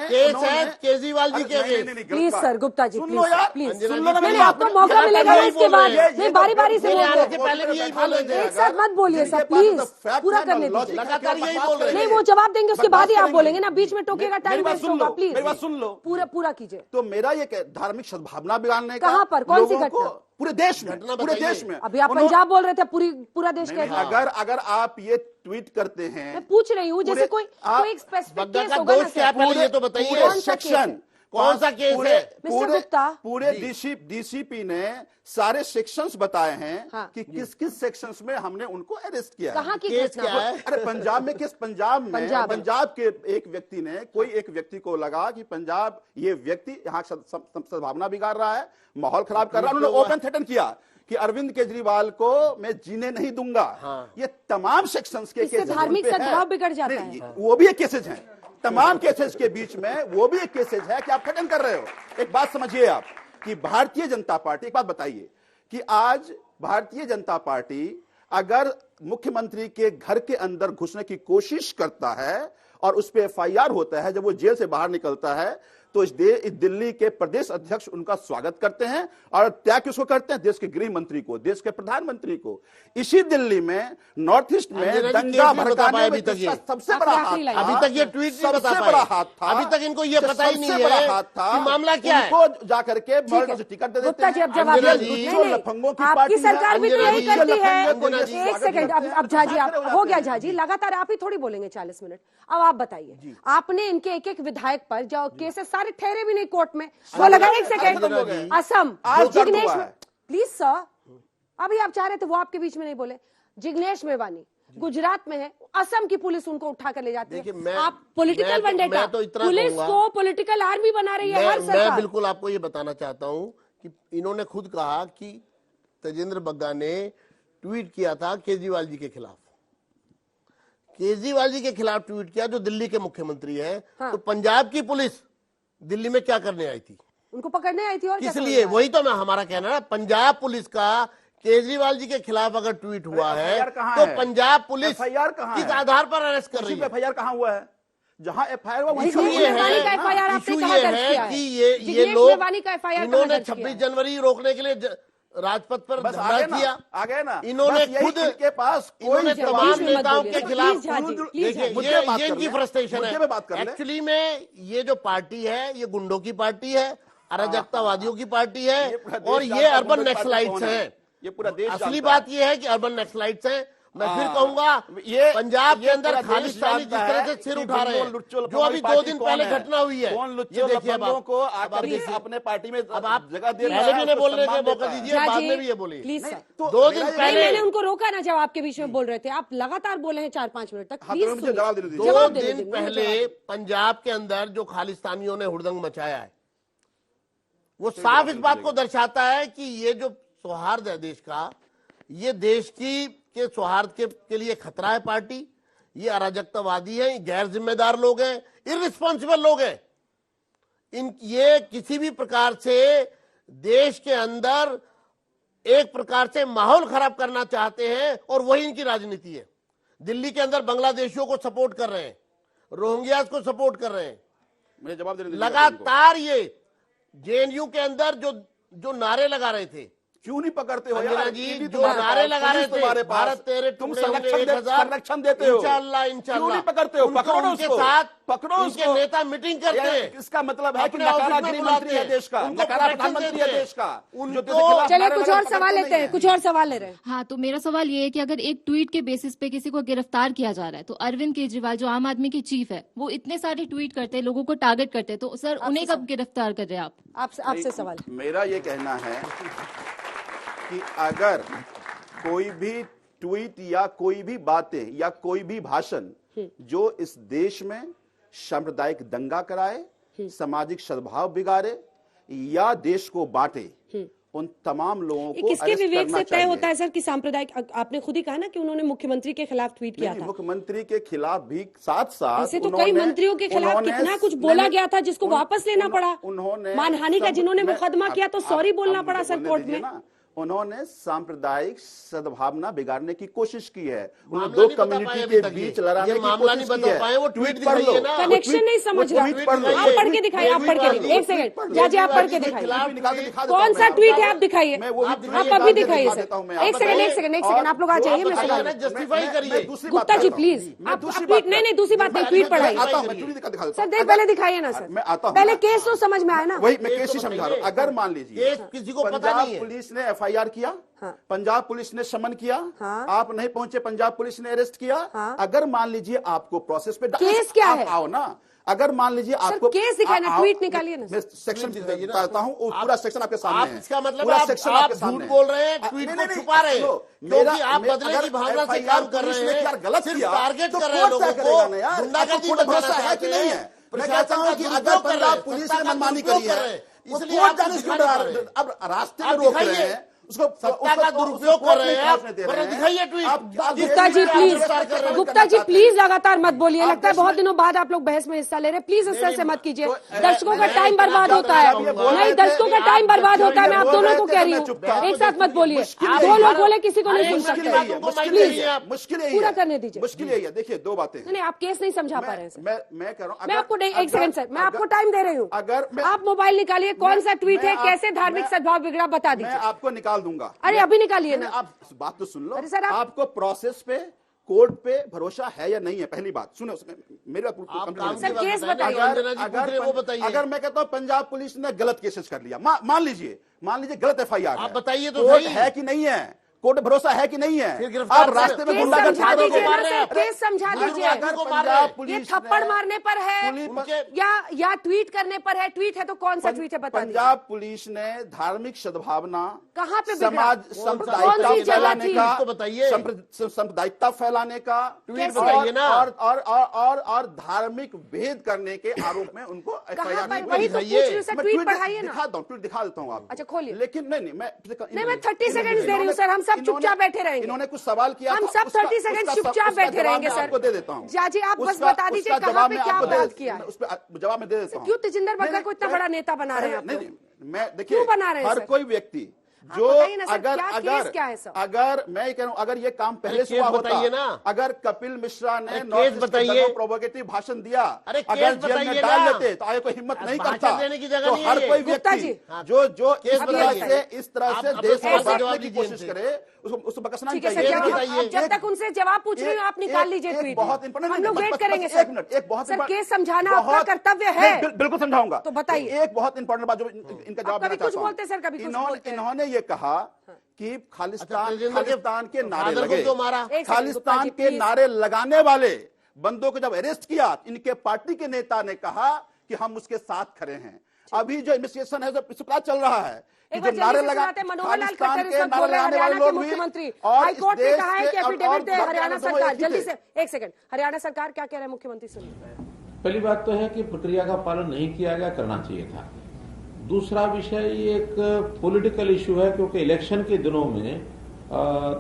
Speaker 10: केस है केजरीवाल जी के against.
Speaker 1: Please sir, Gupta ji
Speaker 9: सुन
Speaker 1: प्लीज
Speaker 9: लो यार,
Speaker 1: प्लीज।
Speaker 9: सुन लो ना,
Speaker 1: नहीं, आपको मौका मिलेगा इसके बाद, नहीं बारी बारी से बोलिए,
Speaker 10: पहले भी यही बोल रहे थे।
Speaker 1: एक साथ मत बोलिए सर, प्लीज पूरा करने दीजिए।
Speaker 10: लगातार यही बोल रहे
Speaker 1: नहीं, वो जवाब देंगे उसके बाद ही आप बोलेंगे ना, बीच में टोकेगा, टाइम वेस्ट होगा। प्लीज
Speaker 9: मेरी बात सुन लो,
Speaker 1: पूरा कीजिए।
Speaker 9: तो मेरा ये धार्मिक सद्भावना बिगाड़ने का
Speaker 1: कहाँ पर, कौन सी
Speaker 9: लोगों को
Speaker 1: घटना?
Speaker 9: पूरे देश में, पूरे देश में।
Speaker 1: अभी आप पंजाब बोल रहे थे, पूरा देश
Speaker 9: नहीं,
Speaker 1: कहता।
Speaker 9: अगर आप ये ट्वीट करते हैं,
Speaker 1: मैं पूछ रही हूँ, जैसे कोई एक स्पेसिफिक केस होगा ना
Speaker 10: क्या पहले ये तो बताइए,
Speaker 9: सेक्शन
Speaker 10: कौन सा केस है?
Speaker 1: मिस्टर गुप्ता,
Speaker 9: पूरे डीसीपी ने सारे सेक्शंस बताए हैं
Speaker 1: हाँ।
Speaker 9: कि किस किस सेक्शंस में हमने उनको अरेस्ट किया।
Speaker 1: कहाँ की
Speaker 10: केस
Speaker 1: घटना?
Speaker 10: क्या है?
Speaker 9: अरे पंजाब में किस, पंजाब के एक व्यक्ति ने, कोई एक व्यक्ति को लगा कि पंजाब ये व्यक्ति यहाँ सद्भावना बिगाड़ रहा है, माहौल खराब कर रहा है, उन्होंने ओपन थ्रेटन किया कि अरविंद केजरीवाल को मैं जीने नहीं दूंगा।
Speaker 10: हाँ।
Speaker 9: ये तमाम सेक्शंस के केसेस
Speaker 1: धार्मिक सद्भाव बिगड़ जाता है।
Speaker 9: वो भी एक केसेज हैं, तमाम केसेस के बीच में वो भी एक केसेज है कि आप थ्रेटन कर रहे हो। एक बात समझिए आप कि भारतीय जनता पार्टी, एक बात बताइए कि आज भारतीय जनता पार्टी अगर मुख्यमंत्री के घर के अंदर घुसने की कोशिश करता है और उस पर FIR होता है, जब वो जेल से बाहर निकलता है, तो इस दिल्ली के प्रदेश अध्यक्ष उनका स्वागत करते हैं और त्याग किसको करते हैं? देश के गृह मंत्री को, देश के प्रधानमंत्री को। इसी दिल्ली में नॉर्थ ईस्ट में दंगा भड़काने में सबसे बड़ा हाथ था।
Speaker 10: अभी तक ये ट्वीट नहीं बता
Speaker 9: सबसे बड़ा हाथ था।
Speaker 10: अभी तक इनको ये पता ही नहीं है
Speaker 9: बड़ा हाथ था
Speaker 10: कि मामला क्या है।
Speaker 9: उनको जाकर के मर्डर से टिकट दे देते हैं।
Speaker 1: आपकी सरकार भी तो यही करती है। एक सेकंड, अब झाजी आप हो गया, झाजी लगातार आप ही थोड़ी बोलेंगे 40 मिनट। अब आप बताइए, आपने इनके एक विधायक पर जो केसेस सारे ठहरे भी नहीं कोर्ट में, वो लगा। एक second, Assam Jignesh, please sir, अभी आप चाह रहे थे वो आपके बीच में नहीं बोले। जिग्नेश मेवानी गुजरात में है, असम की पुलिस उनको उठा कर ले जाती है। आप पॉलिटिकल वेंडेटा, पुलिस को पॉलिटिकल आर्मी बना रही है हर सरकार।
Speaker 10: मैं बिल्कुल आपको ये बताना चाहता हूं कि इन्होंने खुद कहा कि तेजेंद्र बग्गा ने ट्वीट किया था केजरीवाल जी के खिलाफ। केजरीवाल जी के खिलाफ ट्वीट किया, जो दिल्ली के मुख्यमंत्री हैं। हाँ। तो पंजाब की पुलिस दिल्ली में क्या करने आई थी?
Speaker 1: उनको पकड़ने आई थी। और
Speaker 10: इसलिए वही तो मैं हमारा कहना है, पंजाब पुलिस का केजरीवाल जी के खिलाफ अगर ट्वीट हुआ है तो पंजाब पुलिस किस आधार पर अरेस्ट कर रही है?
Speaker 9: FIR कहाँ हुआ है? जहां FIR हुआ
Speaker 10: इशू ये है कि ये लोग इन्होंने 26 जनवरी रोकने के लिए राजपथ पर धरना किया,
Speaker 9: आ गए ना।
Speaker 10: इन्होंने खुद
Speaker 9: के पास
Speaker 10: इन्होंने तमाम नेताओं के खिलाफ,
Speaker 1: देखिए
Speaker 10: ये इनकी फ्रस्ट्रेशन है। एक्चुअली में ये जो पार्टी है ये गुंडों की पार्टी है, अराजकतावादियों की पार्टी है, और ये अर्बन नक्सलाइट्स हैं।
Speaker 9: ये पूरा देश
Speaker 10: असली बात ये है कि अर्बन नक्सलाइट्स हैं। मैं फिर कहूंगा, ये पंजाब के अंदर खालिस्तानी जिस तरह से सिर उठा रहे हैं, जो अभी 2 दिन पहले घटना हुई है, ये देखिए
Speaker 9: को अपने पार्टी में
Speaker 10: अब आप
Speaker 9: जगह दे
Speaker 10: पहले भी नहीं बोल रहे थे, मौका दीजिए, बाद में भी ये बोलिए।
Speaker 1: प्लीज सर,
Speaker 10: 2 दिन पहले
Speaker 1: मैंने उनको रोका ना जब आपके बीच में बोल रहे थे, आप लगातार बोले हैं 4-5 मिनट तक। प्लीज
Speaker 10: 2 दिन पहले पंजाब के अंदर जो खालिस्तानियों ने हुड़दंग मचाया है, वो साफ इस बात को दर्शाता है कि ये जो सौहार्द है देश का, ये देश के सौहार्द के लिए खतरा है पार्टी। ये अराजकतावादी है, गैर जिम्मेदार लोग हैं, इररिस्पॉन्सिबल लोग हैं। ये किसी भी प्रकार से देश के अंदर एक प्रकार से माहौल खराब करना चाहते हैं, और वही इनकी राजनीति है। दिल्ली के अंदर बांग्लादेशियों को सपोर्ट कर रहे हैं, रोहिंग्यास को सपोर्ट कर रहे हैं।
Speaker 9: मैं जवाब देने
Speaker 10: लगातार ये JNU के अंदर जो नारे लगा रहे थे,
Speaker 9: क्यों नहीं पकड़ते हो
Speaker 10: यार जी? जो नारे लगा रहे थे, भारत तेरे
Speaker 9: तुम
Speaker 10: टुकड़े होंगे
Speaker 9: 1000 देते हो,
Speaker 10: इंशाल्लाह
Speaker 9: क्यों नहीं पकड़ते हो? पकड़ो
Speaker 10: उनके
Speaker 9: उसको,
Speaker 10: साथ,
Speaker 9: पकड़ो
Speaker 10: उनके
Speaker 9: उसको।
Speaker 10: नेता मीटिंग करते हैं।
Speaker 9: इसका मतलब है कि
Speaker 10: अपने
Speaker 9: नकारा
Speaker 10: ऑफिस में
Speaker 9: गृह मंत्री है देश का,
Speaker 10: उनको
Speaker 9: नकारा प्रधानमंत्री है देश का।
Speaker 1: चलिए कुछ और सवाल लेते हैं, कुछ और सवाल ले रहे हैं।
Speaker 13: हाँ, तो मेरा सवाल ये है कि अगर एक ट्वीट के बेसिस पे किसी को गिरफ्तार किया जा रहा है, तो अरविंद केजरीवाल जो आम आदमी के चीफ है, वो इतने सारे ट्वीट करते हैं, लोगों को टारगेट करते हैं, तो सर उन्हें कब गिरफ्तार कर रहे हैं आप?
Speaker 1: आपसे सवाल।
Speaker 9: मेरा ये कहना है कि अगर कोई भी ट्वीट या कोई भी बातें या कोई भी भाषण जो इस देश में सांप्रदायिक दंगा कराए, सामाजिक सद्भाव बिगाड़े या देश को बांटे, उन तमाम लोगों को
Speaker 1: किसके विवेक से तय होता है सर कि सांप्रदायिक? आपने खुद ही कहा ना कि उन्होंने मुख्यमंत्री के खिलाफ ट्वीट किया था।
Speaker 9: मुख्यमंत्री के खिलाफ भी साथ
Speaker 1: ऐसे तो कई मंत्रियों के खिलाफ कितना कुछ बोला गया था जिसको वापस लेना पड़ा।
Speaker 9: उन्होंने
Speaker 1: मानहानि का जिन्होंने मुकदमा किया तो सॉरी बोलना पड़ा सर कोर्ट में।
Speaker 9: उन्होंने सांप्रदायिक सद्भावना बिगाड़ने की कोशिश की है, उन्होंने दो कम्युनिटी के बीच लड़ाने की कोशिश की है।
Speaker 10: वो ट्वीट दिखाइए ना,
Speaker 1: कनेक्शन नहीं समझ रहा, आप पढ़ के दिखाइए, आप पढ़ के दिखाइए। एक सेकंड जाजी, आप पढ़ के दिखाइए, कौन सा ट्वीट है आप दिखाइए, आप अभी दिखाइए सर। एक सेकंड आप लोग आ जाइए, मैं सवाल
Speaker 10: जस्टिफाई करिए।
Speaker 1: गुप्ता जी प्लीज, आप ट्वीट नहीं, दूसरी बात नहीं, ट्वीट पढ़ाइए सर, देख पहले दिखाइए ना सर, पहले केस तो समझ में आया ना।
Speaker 9: वही मैं केस ही समझा रहा हूं। अगर मान लीजिए
Speaker 10: किसी को पता
Speaker 9: पंजाब
Speaker 10: नहीं है,
Speaker 9: पुलिस ने FIR किया, पंजाब पुलिस ने समन किया, आप नहीं पहुंचे, पंजाब पुलिस ने अरेस्ट किया, अगर मान लीजिए आपको प्रोसेस पे
Speaker 1: केस क्या है,
Speaker 9: आओ ना, अगर मान लीजिए आपको
Speaker 1: केस दिखाए ना, ट्वीट निकालिए ना।
Speaker 9: मैं सेक्शन बताता हूँ, पूरा सेक्शन आपके सामने है।
Speaker 10: इसका मतलब आप झूठ बोल रहे हैं, ट्वीट को छुपा रहे हैं, क्योंकि आप बदले की भावना से काम कर रहे हैं,
Speaker 9: गलत
Speaker 10: सिर्फ
Speaker 9: किया
Speaker 10: टारगेट कर रहे हैं लोगों को, गुंडागर्दी
Speaker 9: भरोसा है कि नहीं है? मैं कहता हूँ कि अगर पंजाब पुलिस ने मनमानी करी है, इसलिए आप जाने से क्यों डरा रहे हैं? अब रास्ते में रोक रहे हैं, उसको
Speaker 10: सत्ता का दुरुपयोग कर रहे हैं, दिखाइए tweet.
Speaker 1: Gupta ji please, Gupta ji please लगातार मत बोलिए, लगता है बहुत दिनों बाद आप लोग बहस में हिस्सा ले रहे हैं, प्लीज इस तरह से मत कीजिए, दर्शकों का टाइम बर्बाद होता है। नहीं, दर्शकों का टाइम बर्बाद होता है, मैं आप दोनों को कह रही हूँ, एक साथ मत बोलिए, दो लोग बोले किसी को नहीं सुन सकते, प्लीज
Speaker 9: मुश्किल
Speaker 1: पूरा करने दीजिए।
Speaker 9: मुश्किल यही है, देखिए दो बातें,
Speaker 1: नहीं आप केस नहीं समझा पा रहे हैं।
Speaker 9: मैं कह रहा हूँ,
Speaker 1: मैं आपको एक सेकंड सर, मैं आपको टाइम दे रही हूँ,
Speaker 9: अगर
Speaker 1: आप मोबाइल निकालिए, कौन सा ट्वीट है, कैसे धार्मिक सद्भाव बिगड़ा, बता दीजिए।
Speaker 9: मैं आपको निकाल दूंगा।
Speaker 1: अरे अभी निकालिए ना,
Speaker 9: आप बात तो सुन लो।
Speaker 1: अरे सर
Speaker 9: आपको प्रोसेस पे, कोर्ट पे भरोसा है या नहीं है, पहली बात सुनो, मेरी बात
Speaker 1: सर केस बताइए।
Speaker 9: अगर मैं कहता हूं पंजाब पुलिस ने गलत केसेस कर लिया, मान लीजिए गलत FIR
Speaker 10: आप बताइए तो
Speaker 9: कोर्ट है कि नहीं है, कोर्ट भरोसा है कि नहीं है, आप रास्ते में गुंडागर्दी
Speaker 1: केस समझा दीजिए। ये थप्पड़ मारने पर है या ट्वीट करने पर है? ट्वीट है तो कौन सा ट्वीट है बता दीजिए।
Speaker 9: पंजाब पुलिस ने धार्मिक सद्भावना,
Speaker 1: कहाँ पे
Speaker 9: समाज सांप्रदायिकता फैलाने का, सांप्रदायिकता फैलाने का ट्वीट बताइए ना, और धार्मिक भेद करने के आरोप में उनको FIR दिखा देता हूँ आप।
Speaker 1: अच्छा खोलिए।
Speaker 9: लेकिन नहीं, मैं
Speaker 1: 30 सेकंड दे रही हूँ सर, हम सब चुपचाप बैठे रहेंगे।
Speaker 9: इन्होंने कुछ सवाल किया,
Speaker 1: हम सब 30 सेकंड चुपचाप बैठे रहेंगे सर।
Speaker 9: आपको दे देता हूँ
Speaker 1: जाजी, आप बस बता दीजिए कहाँ पे क्या अपराध किया है,
Speaker 9: उस पर जवाब मैं दे देता हूँ।
Speaker 1: क्यों तेजिंदर बग्गा को इतना बड़ा नेता बना रहे हैं?
Speaker 9: नहीं, मैं देखिए हर कोई व्यक्ति जो अगर मैं कह रहा हूं, अगर ये काम पहले से हुआ होता, अगर कपिल मिश्रा ने प्रोवोकेटिव भाषण दिया, अगर जेल में डाल लेते तो आगे कोई हिम्मत नहीं करता। तो हर कोई व्यक्ति जो इस तरह से देश को बांटने की कोशिश करे, उसको बकसना चाहिए।
Speaker 1: जब तक उनसे जवाब पूछ रही हूँ, आप निकाल लीजिए ट्वीट।
Speaker 9: बहुत इंपॉर्टेंट,
Speaker 1: हम लोग वेट करेंगे सर।
Speaker 9: एक बहुत
Speaker 1: सर केस समझाना आपका कर्तव्य है।
Speaker 9: बिल्कुल समझाऊंगा,
Speaker 1: तो बताइए।
Speaker 9: एक बहुत इंपॉर्टेंट बात जो इनका जवाब देना चाहता हूँ। इन्होंने ये कहा कि खालिस्तान के नारे लगे, खालिस्तान के नारे लगाने वाले बंदों को जब अरेस्ट किया, इनके पार्टी के नेता ने कहा कि हम उसके साथ खड़े हैं। अभी जो इन्वेस्टिगेशन है, जो पता चल रहा है कि जो नारे लगा खालिस्तान के नारे लगाने वाले लोग
Speaker 1: मुख्यमंत्री हाईकोर्ट ने कहा है कि एफिडेविट दे हरियाणा सरकार। जल्दी से एक सेकंड, हरियाणा सरकार क्या कह रहे हैं मुख्यमंत्री सुनिए।
Speaker 14: पहली बात तो है कि प्रक्रिया का पालन नहीं किया गया, करना चाहिए था। दूसरा विषय ये एक पॉलिटिकल इशू है, क्योंकि इलेक्शन के दिनों में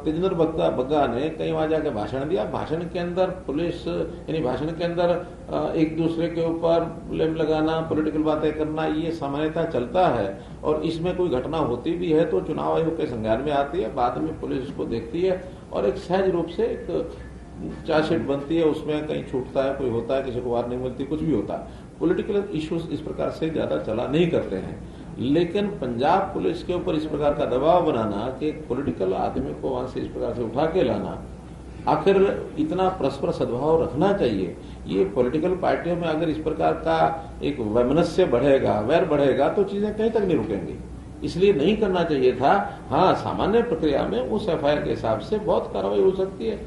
Speaker 14: तेजिंदर बग्गा ने कई वहां जाकर भाषण दिया। भाषण के अंदर पुलिस यानी भाषण के अंदर एक दूसरे के ऊपर ब्लेम लगाना, पॉलिटिकल बातें करना, ये सामान्यतः चलता है। और इसमें कोई घटना होती भी है तो चुनाव आयोग के संज्ञान में आती है, बाद में पुलिस उसको देखती है और एक सहज रूप से एक चार्जशीट बनती है, उसमें कहीं छूटता है, कोई होता है, किसी को वार नहीं मिलती, कुछ भी होता है। पॉलिटिकल इश्यूज इस प्रकार से ज्यादा चला नहीं करते हैं। लेकिन पंजाब पुलिस के ऊपर इस प्रकार का दबाव बनाना कि एक पॉलिटिकल आदमी को वहां से इस प्रकार से उठा के लाना, आखिर इतना परस्पर सद्भाव रखना चाहिए। ये पॉलिटिकल पार्टियों में अगर इस प्रकार का एक वैमनस्य बढ़ेगा, वैर बढ़ेगा, तो चीजें कहीं तक नहीं रुकेंगी। इसलिए नहीं करना चाहिए था। हाँ, सामान्य प्रक्रिया में उस FIR के हिसाब से बहुत कार्रवाई हो सकती है,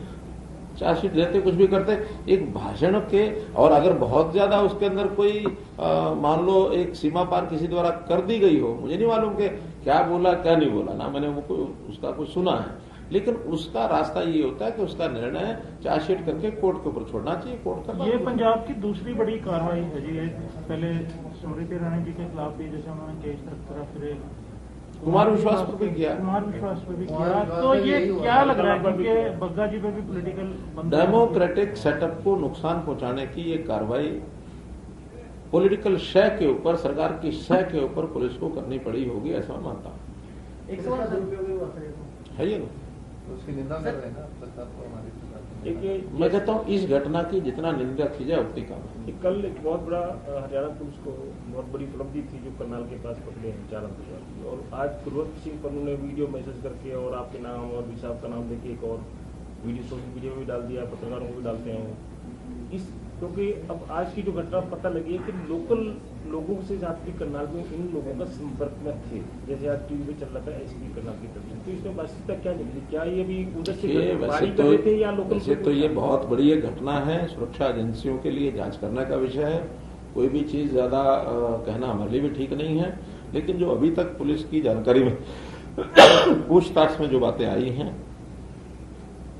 Speaker 14: चार्जशीट देते, कुछ भी करते। एक भाषण के और अगर बहुत ज्यादा उसके अंदर कोई मान लो एक सीमा पार किसी द्वारा कर दी गई हो, मुझे नहीं मालूम कि क्या बोला क्या नहीं बोला ना, मैंने वो उसका कुछ सुना है, लेकिन उसका रास्ता ये होता है कि उसका निर्णय चार्जशीट करके कोर्ट के ऊपर छोड़ना चाहिए। कोर्ट का
Speaker 15: ये पंजाब की दूसरी बड़ी कार्रवाई है जी। पहले स्मृति ईरानी जी के खिलाफ भी जैसे उन्होंने केस रखा, फिर
Speaker 14: कुमार विश्वास पर भी किया,
Speaker 15: तो ये क्या लग रहा है, क्योंकि बग्गा जी पे भी पॉलिटिकल
Speaker 14: डेमोक्रेटिक सेटअप को नुकसान पहुंचाने की ये कार्रवाई पॉलिटिकल शय के ऊपर, सरकार की शय के ऊपर पुलिस को करनी पड़ी होगी, ऐसा मैं मानता हूं। है ये ना, उसकी निंदा कर रहे हैं ना। मैं कहता हूँ इस घटना की जितना निंदा की जाए उतनी कम है।
Speaker 15: कल एक बहुत बड़ा हरियाणा पुलिस को बहुत बड़ी उपलब्धि थी जो करनाल के पास पकड़े हैं 4 आतंकवादी, और आज गुरबख्श सिंह पर उन्होंने वीडियो मैसेज करके और आपके नाम और भी साहब का नाम देके एक और वीडियो सोशल मीडिया में भी डाल दिया, पत्रकारों को भी डालते हैं इस, क्योंकि अब आज की जो घटना पता लगी है कि लोकल लोगों से आपकी करनाल में इन लोगों का संपर्क में थे, जैसे आज टीवी में चल रहा था एसपी करनाल की तरफ से, तो इसमें वास्तविकता क्या निकली? क्या ये भी उधर से बारी कर रहे थे या लोकल?
Speaker 14: वैसे तो ये बहुत बड़ी एक घटना है, सुरक्षा एजेंसियों के लिए जांच करने का विषय है। कोई भी चीज ज्यादा कहना हमारे लिए भी ठीक नहीं है, लेकिन जो अभी तक पुलिस की जानकारी में पूछताछ में जो बातें आई हैं,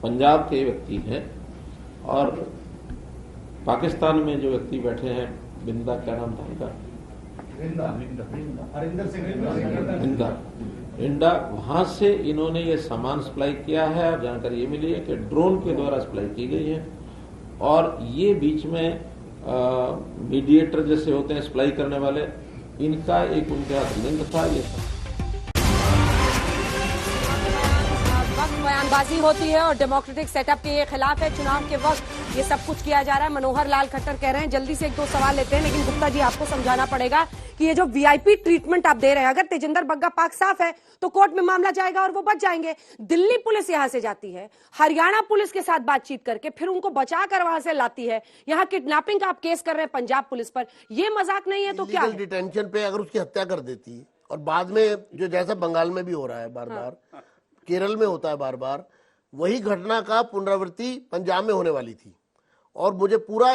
Speaker 14: पंजाब के व्यक्ति हैं और पाकिस्तान में जो व्यक्ति बैठे हैं, बिंदा, क्या नाम था उनका, इंडा, वहां से इन्होंने ये सामान सप्लाई किया है। और जानकारी ये मिली है कि ड्रोन के द्वारा सप्लाई की गई है, और ये बीच में मीडिएटर जैसे होते हैं सप्लाई करने वाले, इनका एक उनके हाथ लिंक था। ये
Speaker 1: बयानबाजी होती है और डेमोक्रेटिक सेटअप के ये खिलाफ है। चुनाव के वक्त ये सब कुछ किया जा रहा है। मनोहर लाल खट्टर कह रहे हैं जल्दी से 1-2 सवाल लेते हैं, लेकिन गुप्ता जी आपको समझाना पड़ेगा कि ये जो वीआईपी ट्रीटमेंट आप दे रहे हैं, अगर तेजिंदर बग्गा पाक साफ है तो कोर्ट में मामला जाएगा और वो बच जाएंगे। दिल्ली पुलिस यहां से जाती है, हरियाणा पुलिस के साथ बातचीत करके फिर उनको बचा कर वहां से लाती है, यहां किडनैपिंग का आप केस कर रहे हैं पंजाब पुलिस पर। ये मजाक नहीं है तो क्या है?
Speaker 10: डिटेंशन पे अगर उसकी हत्या कर देती और बाद में जो जैसा बंगाल में भी हो रहा है बार बार, केरल में होता है बार बार, वही घटना का पुनरावृत्ति पंजाब में होने वाली थी। और मुझे पूरा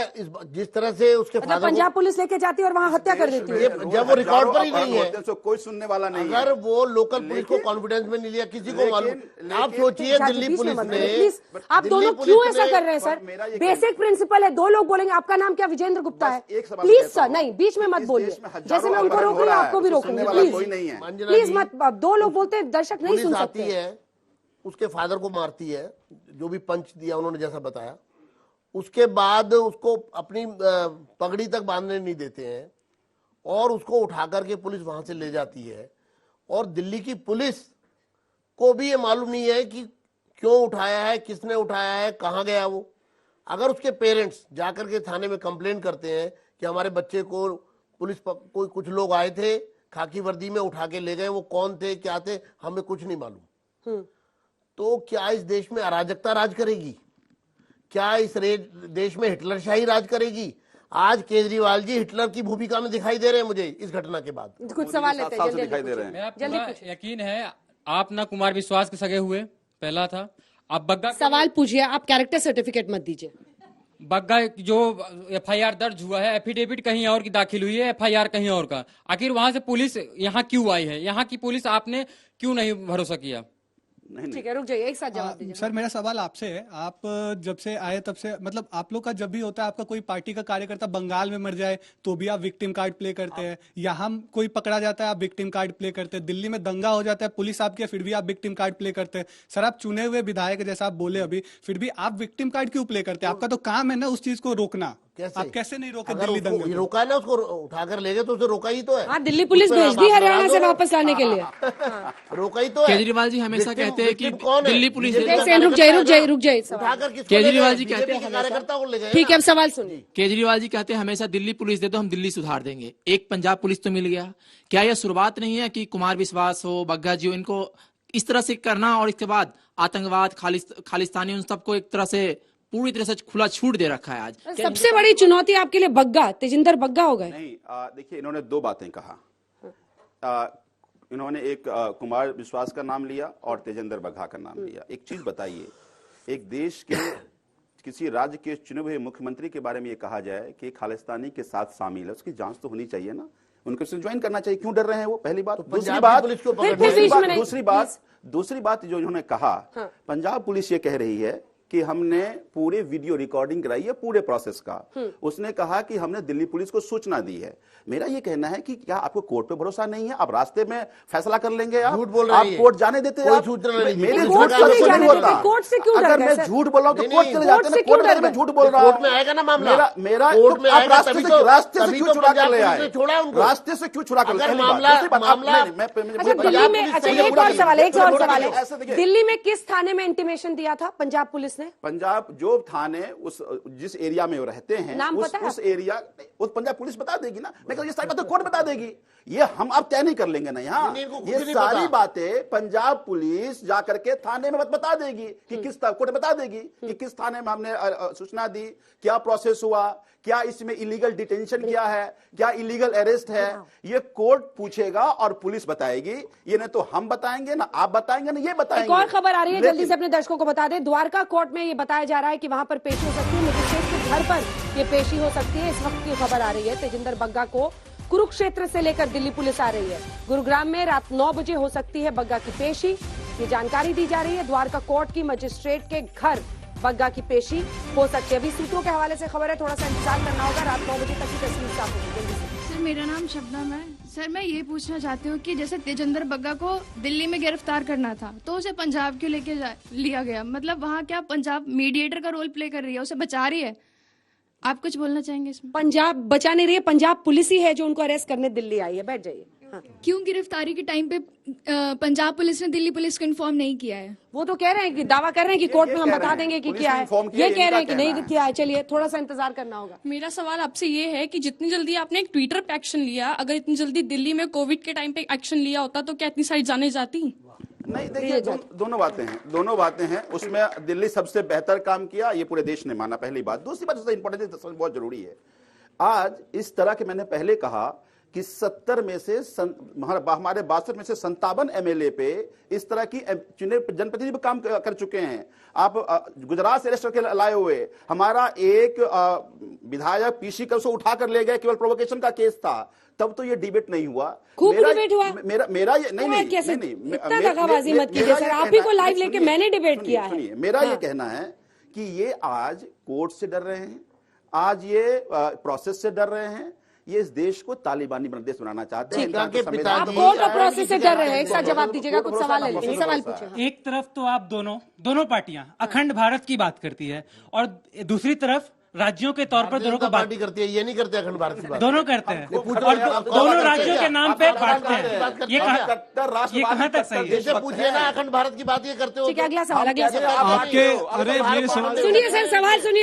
Speaker 10: जिस तरह से उसके फादर
Speaker 1: पंजाब पुलिस लेके जाती है और वहां हत्या कर देती है,
Speaker 10: जब वो रिकॉर्ड पर ही नहीं है
Speaker 9: तो कोई सुनने वाला नहीं।
Speaker 10: अगर वो लोकल पुलिस को कॉन्फिडेंस में नहीं लिया, किसी को मालूम, आप सोचिए दिल्ली पुलिस ने,
Speaker 1: आप दोनों क्यों ऐसा कर रहे हैं सर? बेसिक प्रिंसिपल है, 2 लोग बोलेंगे आपका नाम क्या विजेंद्र गुप्ता है, प्लीज सर नहीं बीच में मत बोलिए, जैसे मैं उनको रोक रही हूँ आपको भी रोकूंगी, प्लीज मत। 2 लोग बोलते हैं, दर्शक नहीं सुन सकते
Speaker 10: है। उसके फादर को मारती है, जो भी पंच दिया उन्होंने जैसा बताया, उसके बाद उसको अपनी पगड़ी तक बांधने नहीं देते हैं और उसको उठा करके पुलिस वहां से ले जाती है। और दिल्ली की पुलिस को भी ये मालूम नहीं है कि क्यों उठाया है, किसने उठाया है, कहाँ गया वो। अगर उसके पेरेंट्स जाकर के थाने में कंप्लेन करते हैं कि हमारे बच्चे को पुलिस कोई कुछ लोग आए थे खाकी वर्दी में उठा के ले गए, वो कौन थे क्या थे हमें कुछ नहीं मालूम, तो क्या इस देश में अराजकता राज करेगी? क्या इस देश में हिटलरशाही राज करेगी? आज केजरीवाल जी हिटलर की भूमिका में दिखाई दे रहे हैं मुझे इस घटना के बाद।
Speaker 1: कुछ सवाल लेते हैं,
Speaker 16: दिखाई दे रहे हैं। मेरा पूरा यकीन है आप ना कुमार विश्वास के सगे हुए, पहला था। आप बग्गा
Speaker 1: सवाल पूछिए, आप कैरेक्टर सर्टिफिकेट मत दीजिए।
Speaker 16: बग्गा जो एफआईआर दर्ज हुआ है, एफिडेविट कहीं और की दाखिल हुई है, एफआईआर कहीं और का, आखिर वहां से पुलिस यहाँ क्यों आई है? यहाँ की पुलिस आपने क्यों नहीं भरोसा किया?
Speaker 1: ठीक है, रुक जाइए, एक साथ जवाब दीजिए।
Speaker 12: सर मेरा सवाल आपसे है, आप जब से आए तब से, मतलब आप लोग का जब भी होता है, आपका कोई पार्टी का कार्यकर्ता बंगाल में मर जाए तो भी आप विक्टिम कार्ड प्ले करते हैं, यहाँ कोई पकड़ा जाता है आप विक्टिम कार्ड प्ले करते हैं, दिल्ली में दंगा हो जाता है पुलिस आपकी, फिर भी आप विक्टिम कार्ड प्ले करते हैं। सर आप चुने हुए विधायक जैसा आप बोले अभी, फिर भी आप विक्टिम कार्ड क्यों प्ले करते हैं? आपका तो काम है ना उस चीज को रोकना, आप कैसे नहीं रोके? दिल्ली दंगे
Speaker 10: रोका ना, उसको उठाकर ले गए तो उसे रोका ही तो है।
Speaker 1: हाँ, दिल्ली पुलिस भेज दी हरियाणा से वापस लाने के लिए,
Speaker 10: रोका ही तो है।
Speaker 17: केजरीवाल जी हमेशा कहते हैं कि दिल्ली पुलिस,
Speaker 1: रुक जाइए,
Speaker 17: केजरीवाल जी कहते हैं
Speaker 10: कार्यकर्ता को ले गए।
Speaker 1: ठीक है, अब सवाल सुनिए।
Speaker 17: केजरीवाल जी कहते हैं हमेशा दिल्ली पुलिस दे दो हम दिल्ली सुधार देंगे, एक पंजाब पुलिस तो मिल गया, क्या यह शुरुआत नहीं है कि कुमार विश्वास हो, बग्गा जी हो, इनको इस तरह से करना और इसके बाद आतंकवाद, खालिस्तानी, उन सबको एक तरह से पूरी तरह से खुला छूट दे रखा है। आज
Speaker 1: सबसे बड़ी चुनौती आपके लिए बग्गा, तेजिंदर बग्गा हो गए।
Speaker 9: नहीं, देखिए इन्होंने 2 बातें कहा। इन्होंने एक कुमार विश्वास का नाम लिया और तेजिंदर बग्गा का नाम लिया। एक चीज बताइए, एक देश के किसी राज्य के चुने हुए मुख्यमंत्री के बारे में ये कहा जाए कि खालिस्तानी के साथ शामिल है, उसकी जांच तो होनी चाहिए ना, उनको ज्वाइन करना चाहिए, क्यों डर रहे हैं वो? पहली बात। दूसरी बात जो इन्होंने कहा, पंजाब पुलिस ये कह रही है कि हमने पूरी वीडियो रिकॉर्डिंग कराई है पूरे प्रोसेस का। उसने कहा कि हमने दिल्ली पुलिस को सूचना दी है। मेरा ये कहना है कि क्या आपको कोर्ट पे भरोसा नहीं है? आप रास्ते में फैसला कर लेंगे? आप
Speaker 10: झूठ बोल रहे हैं,
Speaker 9: कोर्ट जाने देते हैं?
Speaker 10: मेरे
Speaker 1: कोर्ट से क्यों डर
Speaker 9: अगर
Speaker 1: गए
Speaker 9: मैं
Speaker 1: सर?
Speaker 9: झूठ बोल रहा हूँ तो कोर्ट चले जाते हैं। कोर्ट में झूठ बोल रहा
Speaker 10: कोर्ट में आएगा ना मामला,
Speaker 9: मेरा
Speaker 10: कोर्ट में
Speaker 9: आप
Speaker 10: आएगा,
Speaker 9: रास्ते से क्यों चुरा कर ले आए?
Speaker 10: छोड़ा उनको,
Speaker 9: रास्ते से क्यों चुरा कर ले?
Speaker 10: अगर मामला
Speaker 1: अच्छा दिल्ली में, अच्छा एक और सवाल है, एक और सवाल है, दिल्ली में किस थाने में इंटीमेशन दिया था पंजाब पुलिस ने?
Speaker 9: पंजाब जो थाने उस जिस एरिया में वो रहते हैं
Speaker 1: नाम पता है?
Speaker 9: उस एरिया उस पंजाब पुलिस बता देगी ना। मैं ये सारी बातें कोर्ट बता देगी, ये हम आप तय नहीं कर लेंगे ना यहाँ। ये सारी बातें पंजाब पुलिस जाकर के थाने में बता देगी कि किस कोर्ट बता देगी कि किस थाने में हमने सूचना दी, क्या प्रोसेस हुआ, क्या इसमें इलीगल डिटेंशन क्या है, क्या इलीगल अरेस्ट है, ये कोर्ट पूछेगा और पुलिस बताएगी। ये ना तो हम बताएंगे ना आप बताएंगे ना ये बताएंगे।
Speaker 1: एक और खबर आ रही है, जल्दी से अपने दर्शकों को बता दें। द्वारका कोर्ट में ये बताया जा रहा है कि वहां पर पेशी हो सकती है, मजिस्ट्रेट के घर पर ये पेशी हो सकती है। इस वक्त की खबर आ रही है, तेजिंदर बग्गा को कुरुक्षेत्र से लेकर दिल्ली पुलिस आ रही है। गुरुग्राम में रात 9 बजे हो सकती है बग्गा की पेशी, ये जानकारी दी जा रही है। द्वारका कोर्ट की मजिस्ट्रेट के घर बग्गा की पेशी हो सकती है। अभी सूत्रों के हवाले से खबर है, थोड़ा सा इंतजार करना होगा, रात 9 बजे तक की तस्वीर साफ होगी।
Speaker 18: सर मेरा नाम शबनम है। सर मैं ये पूछना चाहती हूँ कि जैसे तेजिंदर बग्गा को दिल्ली में गिरफ्तार करना था तो उसे पंजाब क्यों लेके लिया गया? मतलब वहाँ क्या पंजाब मीडिएटर का रोल प्ले कर रही है, उसे बचा रही है? आप कुछ बोलना चाहेंगे इसमें?
Speaker 1: पंजाब बचा नहीं रही है, पंजाब पुलिस ही है जो उनको अरेस्ट करने दिल्ली आई है। बैठ जाइए। हाँ।
Speaker 18: क्यों गिरफ्तारी के टाइम पे पंजाब पुलिस ने दिल्ली पुलिस को इन्फॉर्म नहीं किया है?
Speaker 1: वो तो कह रहे हैं कि दावा कर रहे हैं कि कोर्ट में हम बता देंगे कि क्या है, ये कह रहे हैं कि नहीं किया है। चलिए थोड़ा सा इंतजार करना होगा।
Speaker 18: मेरा सवाल आपसे ये है कि जितनी जल्दी आपने एक ट्विटर पे एक्शन लिया, अगर इतनी जल्दी दिल्ली में कोविड के टाइम पे एक्शन लिया होता तो क्या इतनी सारी जाने जाती?
Speaker 9: नहीं, देखिए दोनों बातें हैं। उसमें दिल्ली सबसे बेहतर काम किया, ये पूरे देश ने माना, पहली बात। दूसरी बात सबसे इंपॉर्टेंट बहुत जरूरी है, आज इस तरह के मैंने पहले कहा कि 70 में से हमारे 62 में से 57 एमएलए पे इस तरह की चुने जनप्रतिनिधि भी काम कर चुके हैं। आप गुजरात से अरेस्ट करके लाए हुए, हमारा एक विधायक पीसी कर से उठा कर ले गए, केवल प्रोवोकेशन का केस था, तब तो ये डिबेट नहीं हुआ।
Speaker 1: खूब डिबेट हुआ।
Speaker 9: मेरा ये नहीं
Speaker 1: कैसे इतना दगाबाजी मत कीजिए सर, आप ही को लाइव लेके मैंने डिबेट किया है।
Speaker 9: मेरा ये कहना है कि ये आज कोर्ट से डर रहे हैं, आज ये प्रोसेस से डर रहे हैं, ये इस देश को तालिबानी देश बनाना चाहते हैं।
Speaker 1: आप कोर्ट और प्रोसेस से डर रहे हैं, एक साथ जवाब दीजिएगा, कुछ सवाल ले लीजिए। सवाल पूछे।
Speaker 19: एक तरफ तो आप दोनों पार्टियां अखंड भारत की बात करती है और दूसरी तरफ राज्यों के तौर पर दोनों का बात
Speaker 10: करती है, ये नहीं करते अखंड भारत की बात।
Speaker 19: दोनों करते हैं और दोनों राज्यों के नाम पे बांटते हैं। ये कहाँ तक सही है?
Speaker 10: जैसे पूछिए ना अखंड भारत की बात ये करते हो।
Speaker 1: अगला सवाल, अगला सवाल।
Speaker 12: आपके अरे मेरे
Speaker 1: सुनिए सर,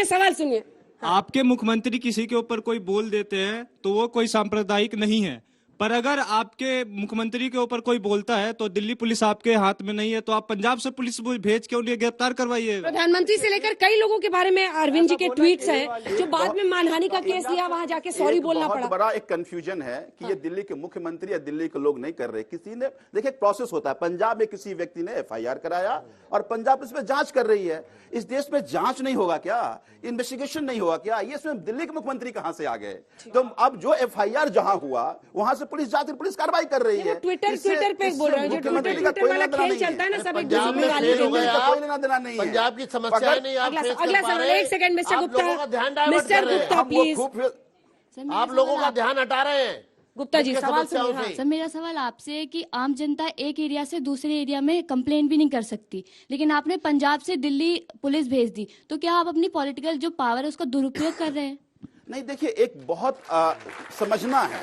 Speaker 1: सवाल सुनिए।
Speaker 12: आपके मुख्यमंत्री किसी के ऊपर कोई बोल देते हैं तो वो कोई सांप्रदायिक नहीं है, पर अगर आपके मुख्यमंत्री के ऊपर कोई बोलता है तो दिल्ली पुलिस आपके हाथ में नहीं है, तो आप पंजाब से पुलिस भेज के उन्हें गिरफ्तार करवाइए।
Speaker 1: प्रधानमंत्री से लेकर कई लोगों के बारे में अरविंद जी के ट्वीट्स हैं जो बाद में मानहानि का केस दिया, वहां जाके सॉरी बोलना पड़ा।
Speaker 9: बड़ा एक कंफ्यूजन है कि ये दिल्ली के मुख्यमंत्री या दिल्ली के लोग नहीं कर रहे। किसी ने देखिए एक प्रोसेस होता है, पंजाब में किसी व्यक्ति ने FIR कराया और पंजाब पुलिस जांच कर रही है। इस देश में जांच नहीं होगा क्या? इन्वेस्टिगेशन नहीं होगा क्या? ये इसमें दिल्ली के मुख्यमंत्री कहां से आ गए? तो अब जो FIR जहां हुआ वहां से पुलिस जाती, पुलिस कार्रवाई कर रही है।
Speaker 1: ट्विटर पे बोल रहे हैं, जो ट्विटर वाला खेल चलता है ना, सब एक दूसरे में गाली देते हैं।
Speaker 9: कोई लेना देना नहीं है।
Speaker 10: पंजाब की समस्या नहीं।
Speaker 1: अगला सवाल, एक second mister Gupta, mister Gupta please.
Speaker 10: आप लोगों का ध्यान हटा रहे हैं।
Speaker 1: गुप्ता जी सवाल सुनिए।
Speaker 13: सर मेरा सवाल आपसे है कि आम जनता एक एरिया से दूसरे एरिया में कंप्लेन भी नहीं कर सकती, लेकिन आपने पंजाब से दिल्ली पुलिस भेज दी, तो क्या आप अपनी पॉलिटिकल जो पावर है उसका दुरुपयोग कर रहे हैं?
Speaker 9: नहीं, देखिए एक बहुत समझना है,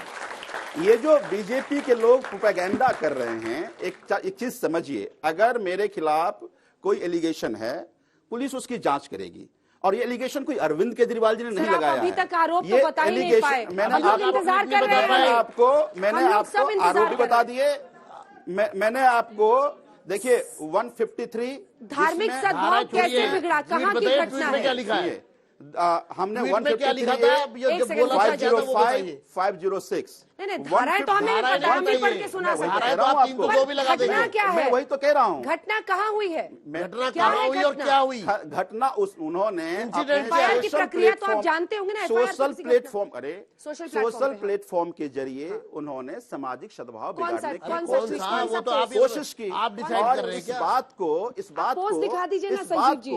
Speaker 9: ये जो बीजेपी के लोग प्रोपेगेंडा कर रहे हैं, एक चीज समझिए, अगर मेरे खिलाफ कोई एलिगेशन है पुलिस उसकी जांच करेगी, और ये एलिगेशन कोई अरविंद केजरीवाल जी ने नहीं लगाया है।
Speaker 1: अभी तक आरोप तो बता ही नहीं पाए।
Speaker 9: मैंने आपको आरोप भी बता दिए। मैंने आपको देखिए 153
Speaker 1: धार्मिक सद्भाव कैसे बिगड़ा, कहाँ की घटना है?
Speaker 10: क्या लिखा है?
Speaker 9: हमने
Speaker 10: 153
Speaker 9: 506
Speaker 1: नहीं धाराएं तो हमें पता, हम भी पढ़ के सुना सकते हैं। घटना क्या है?
Speaker 9: वही तो कह रहा हूँ।
Speaker 1: घटना कहाँ हुई है?
Speaker 10: घटना कहाँ हुई और क्या हुई?
Speaker 9: घटना उन्होंने
Speaker 1: एफआईआर की प्रक्रिया तो आप जानते होंगे ना।
Speaker 9: सोशल प्लेटफॉर्म, अरे सोशल प्लेटफॉर्म के जरिए उन्होंने सामाजिक सद्भाव बिगाड़ने की कोशिश की।
Speaker 10: आप डिसाइड कर रहे हैं
Speaker 9: इस बात को
Speaker 1: दिखा दीजिए ना संजीव जी।